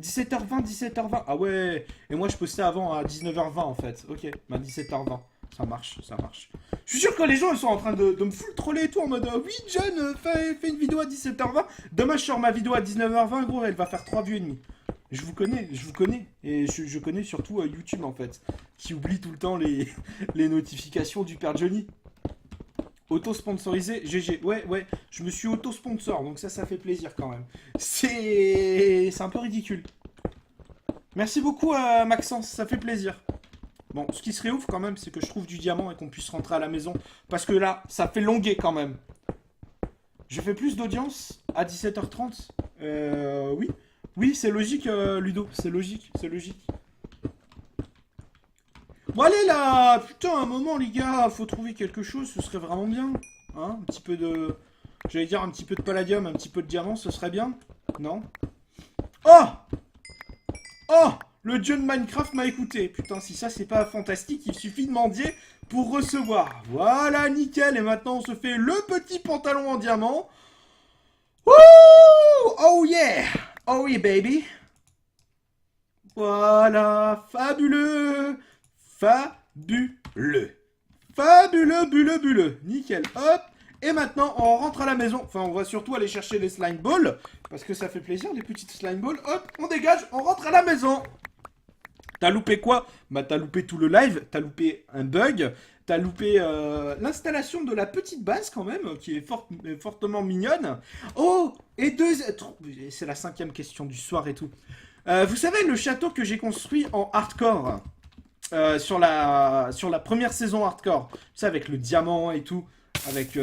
17h20, 17h20. Ah ouais. Et moi, je postais avant à 19h20, en fait. Ok, bah 17h20. Ça marche, ça marche. Je suis sûr que les gens ils sont en train de me full troller et tout en mode oui, John, fais une vidéo à 17h20. Demain, je sors ma vidéo à 19h20, gros, elle va faire 3 vues et demi. Je vous connais. Et je connais surtout YouTube en fait, qui oublie tout le temps les notifications du père Johnny. Auto-sponsorisé, GG. Ouais, je me suis auto-sponsor, donc ça fait plaisir quand même. C'est un peu ridicule. Merci beaucoup Maxence, ça fait plaisir. Bon, ce qui serait ouf quand même, c'est que je trouve du diamant et qu'on puisse rentrer à la maison. Parce que là, ça fait longuer quand même. Je fais plus d'audience à 17h30 oui. Oui, c'est logique, Ludo. C'est logique, c'est logique. Bon, allez là. Putain, un moment, les gars. Faut trouver quelque chose, ce serait vraiment bien. Hein, un petit peu de... J'allais dire un petit peu de palladium, un petit peu de diamant, ce serait bien. Non? Oh! Oh! Le dieu de Minecraft m'a écouté. Putain, si ça, c'est pas fantastique, il suffit de mendier pour recevoir. Voilà, nickel. Et maintenant, on se fait le petit pantalon en diamant. Wouh! Oh yeah! Oh oui, baby. Voilà, fabuleux. Fabuleux. Fabuleux, buleux. Nickel, hop. Et maintenant, on rentre à la maison. Enfin, on va surtout aller chercher les slime balls. Parce que ça fait plaisir, les petites slime balls. Hop, on dégage, on rentre à la maison. T'as loupé quoi? Bah t'as loupé tout le live, t'as loupé un bug, t'as loupé l'installation de la petite base quand même, qui est fortement mignonne. Oh, et c'est la 5e question du soir et tout. Vous savez le château que j'ai construit en hardcore sur la première saison hardcore, tu sais avec le diamant et tout, avec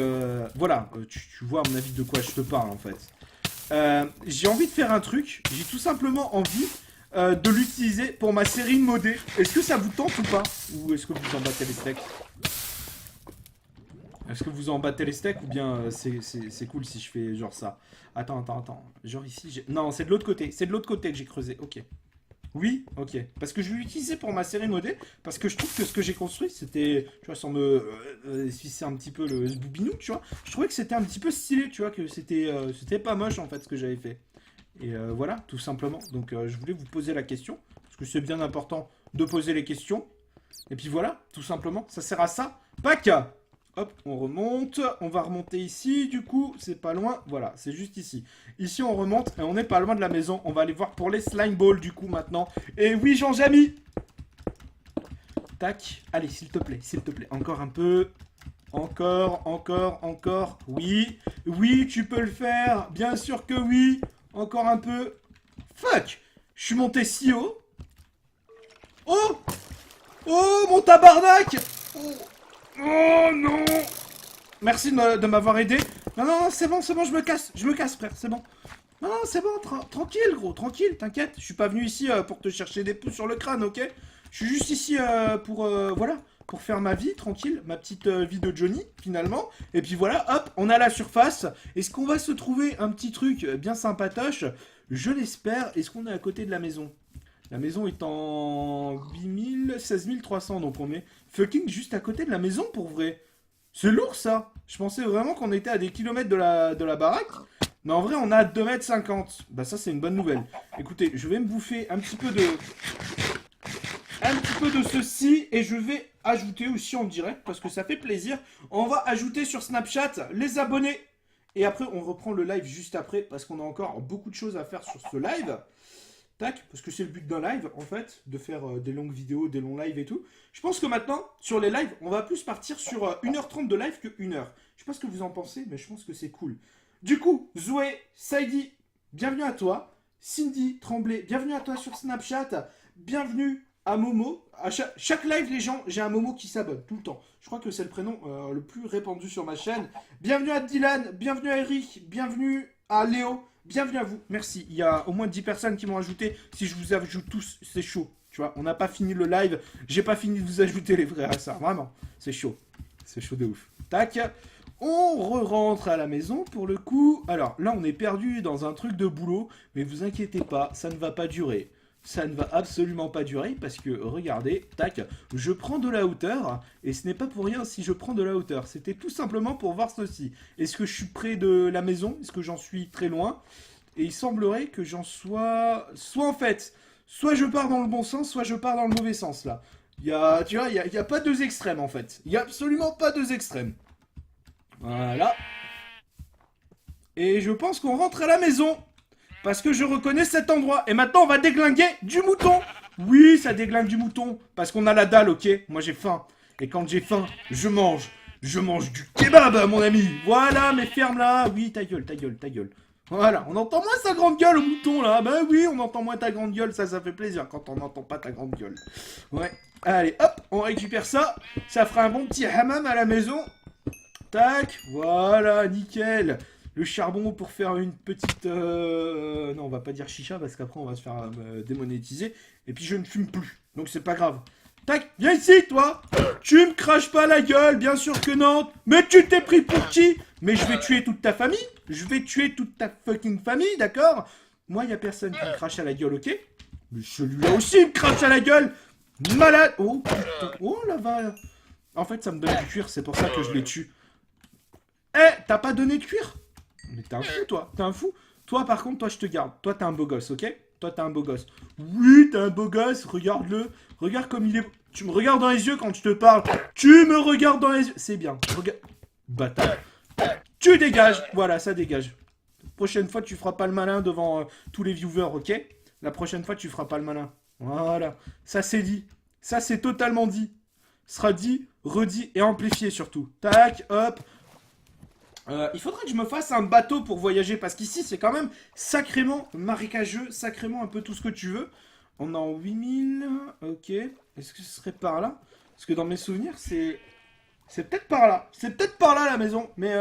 voilà, tu vois à mon avis de quoi je te parle en fait. J'ai envie de faire un truc, j'ai tout simplement envie de l'utiliser pour ma série modée. Est-ce que ça vous tente ou pas? Ou est-ce que vous en battez les steaks? Est-ce que vous en battez les steaks ou bien c'est cool si je fais genre ça? Attends. Genre ici, non, c'est de l'autre côté. C'est de l'autre côté que j'ai creusé. Ok. Oui, ok. Parce que je vais l'utiliser pour ma série modée. Parce que je trouve que ce que j'ai construit, c'était... Tu vois, sans me sucer un petit peu le boubinou, tu vois. Je trouvais que c'était un petit peu stylé, tu vois, que c'était pas moche en fait ce que j'avais fait. Et voilà, tout simplement. Donc je voulais vous poser la question, parce que c'est bien important de poser les questions. Et puis voilà, tout simplement, ça sert à ça. Pac! Hop, on remonte. On va remonter ici, du coup, c'est pas loin. Voilà, c'est juste ici. Ici, on remonte et on n'est pas loin de la maison. On va aller voir pour les slime balls, du coup, maintenant. Et oui, Jean-Jamy! Tac. Allez, s'il te plaît, s'il te plaît. Encore un peu. Encore. Oui. Oui, tu peux le faire. Bien sûr que oui. Encore un peu. Fuck. Je suis monté si haut. Oh. Oh, mon tabarnak. Oh non. Merci de m'avoir aidé. Non, c'est bon, je me casse, frère, c'est bon. Non, c'est bon, tranquille, gros, tranquille, t'inquiète. Je suis pas venu ici pour te chercher des pouces sur le crâne, ok? Je suis juste ici voilà, pour faire ma vie, tranquille, ma petite vie de Johnny, finalement. Et puis voilà, hop, on a la surface. Est-ce qu'on va se trouver un petit truc bien sympatoche? Je l'espère. Est-ce qu'on est à côté de la maison? La maison est en 16 300, donc on est fucking juste à côté de la maison, pour vrai. C'est lourd, ça. Je pensais vraiment qu'on était à des kilomètres de la baraque. Mais en vrai, on a 2,50 m. Bah ça, c'est une bonne nouvelle. Écoutez, je vais me bouffer un petit peu de ceci. Et je vais ajouter aussi en direct, parce que ça fait plaisir. On va ajouter sur Snapchat les abonnés. Et après, on reprend le live juste après, parce qu'on a encore beaucoup de choses à faire sur ce live. Tac, parce que c'est le but d'un live, en fait, de faire des longues vidéos, des longs lives et tout. Je pense que maintenant, sur les lives, on va plus partir sur 1h30 de live que 1h. Je sais pas ce que vous en pensez, mais je pense que c'est cool. Du coup, Zoé, Saïdi, bienvenue à toi. Cindy, Tremblay, bienvenue à toi sur Snapchat. Bienvenue à Momo. À chaque live, les gens, j'ai un Momo qui s'abonne tout le temps. Je crois que c'est le prénom le plus répandu sur ma chaîne. Bienvenue à Dylan, bienvenue à Eric, bienvenue à Léo. Bienvenue à vous, merci. Il y a au moins 10 personnes qui m'ont ajouté. Si je vous ajoute tous, c'est chaud. Tu vois, on n'a pas fini le live. J'ai pas fini de vous ajouter les frères à ça. Vraiment, c'est chaud. C'est chaud de ouf. Tac. On re-rentre à la maison pour le coup. Alors là, on est perdu dans un truc de boulot. Mais vous inquiétez pas, ça ne va pas durer. Ça ne va absolument pas durer parce que, regardez, tac, je prends de la hauteur, et ce n'est pas pour rien si je prends de la hauteur. C'était tout simplement pour voir ceci. Est-ce que je suis près de la maison? Est-ce que j'en suis très loin? Et il semblerait que j'en sois... Soit en fait, soit je pars dans le bon sens, soit je pars dans le mauvais sens, là. Tu vois, il y a pas deux extrêmes, en fait. Il n'y a absolument pas deux extrêmes. Voilà. Et je pense qu'on rentre à la maison. Parce que je reconnais cet endroit. Et maintenant, on va déglinguer du mouton. Oui, ça déglingue du mouton. Parce qu'on a la dalle, ok? Moi, j'ai faim. Et quand j'ai faim, je mange. Je mange du kebab, mon ami. Voilà, mais ferme-la. Oui, ta gueule, ta gueule, ta gueule. Voilà, on entend moins sa grande gueule au mouton, là. Ben oui, on entend moins ta grande gueule. Ça fait plaisir quand on n'entend pas ta grande gueule. Ouais. Allez, hop, on récupère ça. Ça fera un bon petit hammam à la maison. Tac, voilà, nickel. Le charbon pour faire une petite... Non, on va pas dire chicha parce qu'après on va se faire démonétiser. Et puis je ne fume plus, donc c'est pas grave. Tac, viens ici toi. Tu me craches pas la gueule, bien sûr que non. Mais tu t'es pris pour qui? Mais je vais tuer toute ta famille. Je vais tuer toute ta fucking famille, d'accord? Moi, y a personne qui me crache à la gueule, ok? Mais celui-là aussi me crache à la gueule. Malade. Oh, putain. Oh, là va. En fait, ça me donne du cuir, c'est pour ça que je les tue. Eh, t'as pas donné de cuir? Mais t'es un fou, toi. T'es un fou. Toi, par contre, toi, je te garde. Toi, t'es un beau gosse, ok? Toi, t'es un beau gosse. Oui, t'es un beau gosse. Regarde-le. Regarde comme il est... Tu me regardes dans les yeux quand je te parle. Tu me regardes dans les yeux. C'est bien. Regarde. Bâtard. Tu dégages. Voilà, ça dégage. Prochaine fois, tu feras pas le malin devant tous les viewers, ok? La prochaine fois, tu feras pas le malin. Voilà. Ça, c'est dit. Ça, c'est totalement dit. Sera dit, redit et amplifié surtout. Tac, hop. Il faudrait que je me fasse un bateau pour voyager, parce qu'ici c'est quand même sacrément marécageux, sacrément un peu tout ce que tu veux. On est en 8000, ok. Est-ce que ce serait par là? Parce que dans mes souvenirs c'est peut-être par là. C'est peut-être par là la maison, mais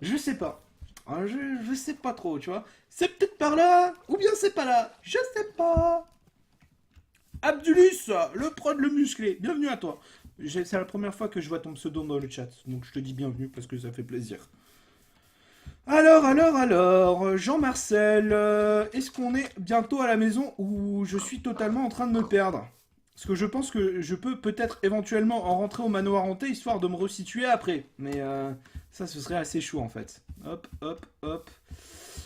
je sais pas. Je sais pas trop, tu vois. C'est peut-être par là, ou bien c'est pas là. Je sais pas. Abdulus, le prod, le musclé, bienvenue à toi. C'est la première fois que je vois ton pseudo dans le chat, donc je te dis bienvenue parce que ça fait plaisir. Alors, Jean-Marcel, est-ce qu'on est bientôt à la maison ou je suis totalement en train de me perdre? Parce que je pense que je peux peut-être éventuellement en rentrer au manoir hanté histoire de me resituer après. Mais ça, ce serait assez chaud en fait. Hop, hop, hop.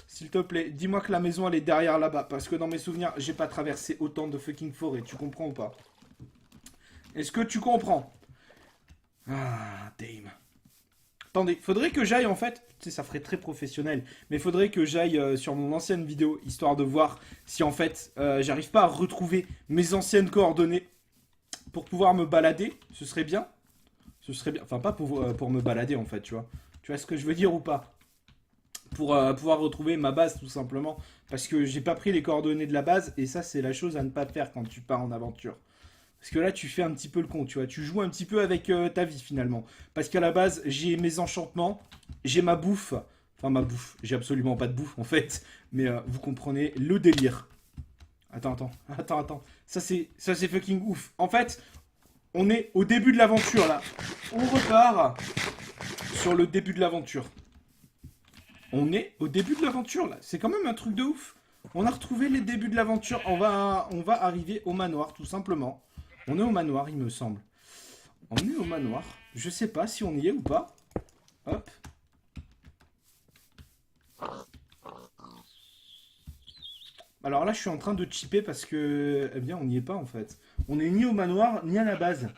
S'il te plaît, dis-moi que la maison elle est derrière là-bas. Parce que dans mes souvenirs, j'ai pas traversé autant de fucking forêt. Tu comprends ou pas? Est-ce que tu comprends? Ah, damn. Attendez, faudrait que j'aille en fait, tu sais, ça ferait très professionnel, mais faudrait que j'aille sur mon ancienne vidéo, histoire de voir si en fait j'arrive pas à retrouver mes anciennes coordonnées pour pouvoir me balader, ce serait bien. Ce serait bien. Enfin, pas pour me balader, en fait, tu vois. Tu vois ce que je veux dire ou pas? Pour pouvoir retrouver ma base, tout simplement. Parce que j'ai pas pris les coordonnées de la base, et ça, c'est la chose à ne pas faire quand tu pars en aventure. Parce que là, tu fais un petit peu le con, tu vois. Tu joues un petit peu avec ta vie, finalement. Parce qu'à la base, j'ai mes enchantements, j'ai ma bouffe. Enfin, ma bouffe. J'ai absolument pas de bouffe, en fait. Mais vous comprenez le délire. Attends. Ça, c'est fucking ouf. En fait, on est au début de l'aventure, là. On repart sur le début de l'aventure. On est au début de l'aventure, là. C'est quand même un truc de ouf. On a retrouvé les débuts de l'aventure. On va arriver au manoir, tout simplement. On est au manoir, il me semble. On est au manoir. Je sais pas si on y est ou pas. Hop. Alors là, je suis en train de chipper parce que... Eh bien, on n'y est pas, en fait. On n'est ni au manoir, ni à la base.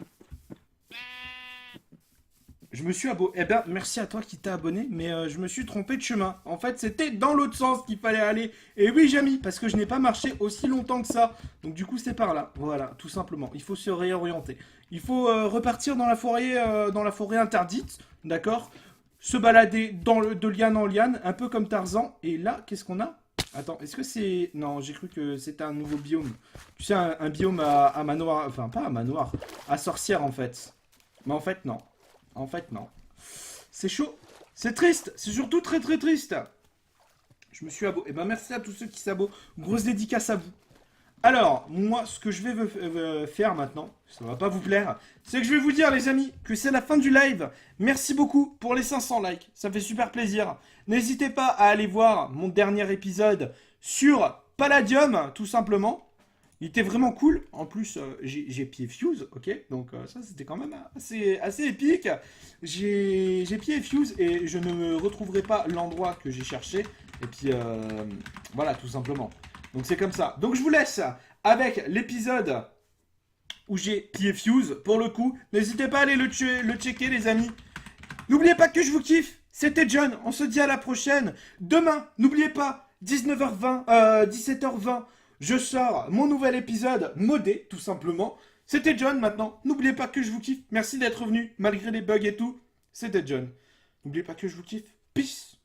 Je me suis abonné. Eh ben, merci à toi qui t'as abonné, mais je me suis trompé de chemin. En fait, c'était dans l'autre sens qu'il fallait aller. Et oui, Jamy, parce que je n'ai pas marché aussi longtemps que ça. Donc du coup, c'est par là. Voilà, tout simplement. Il faut se réorienter. Il faut repartir dans la forêt interdite, d'accord? Se balader de liane en liane, un peu comme Tarzan. Et là, qu'est-ce qu'on a? Attends, est-ce que c'est... Non, j'ai cru que c'était un nouveau biome. Tu sais, un biome à manoir... Enfin, pas à manoir. À sorcière, en fait. Mais en fait, non. En fait, non. C'est chaud. C'est triste. C'est surtout très très triste. Je me suis abo. Eh ben, merci à tous ceux qui s'abonnent. Grosse dédicace à vous. Alors, moi, ce que je vais faire maintenant, ça va pas vous plaire, c'est que je vais vous dire, les amis, que c'est la fin du live. Merci beaucoup pour les 500 likes. Ça fait super plaisir. N'hésitez pas à aller voir mon dernier épisode sur Palladium, tout simplement. Il était vraiment cool. En plus, j'ai pied Fuse, ok? Donc ça, c'était quand même assez épique. J'ai pied Fuse et je ne retrouverai pas l'endroit que j'ai cherché. Et puis, voilà, tout simplement. Donc c'est comme ça. Donc je vous laisse avec l'épisode où j'ai pied Fuse, pour le coup. N'hésitez pas à aller le checker, les amis. N'oubliez pas que je vous kiffe. C'était John. On se dit à la prochaine. Demain, n'oubliez pas, 19h20, 17h20. Je sors mon nouvel épisode modé, tout simplement. C'était John maintenant. N'oubliez pas que je vous kiffe. Merci d'être venu, malgré les bugs et tout. C'était John. N'oubliez pas que je vous kiffe. Peace.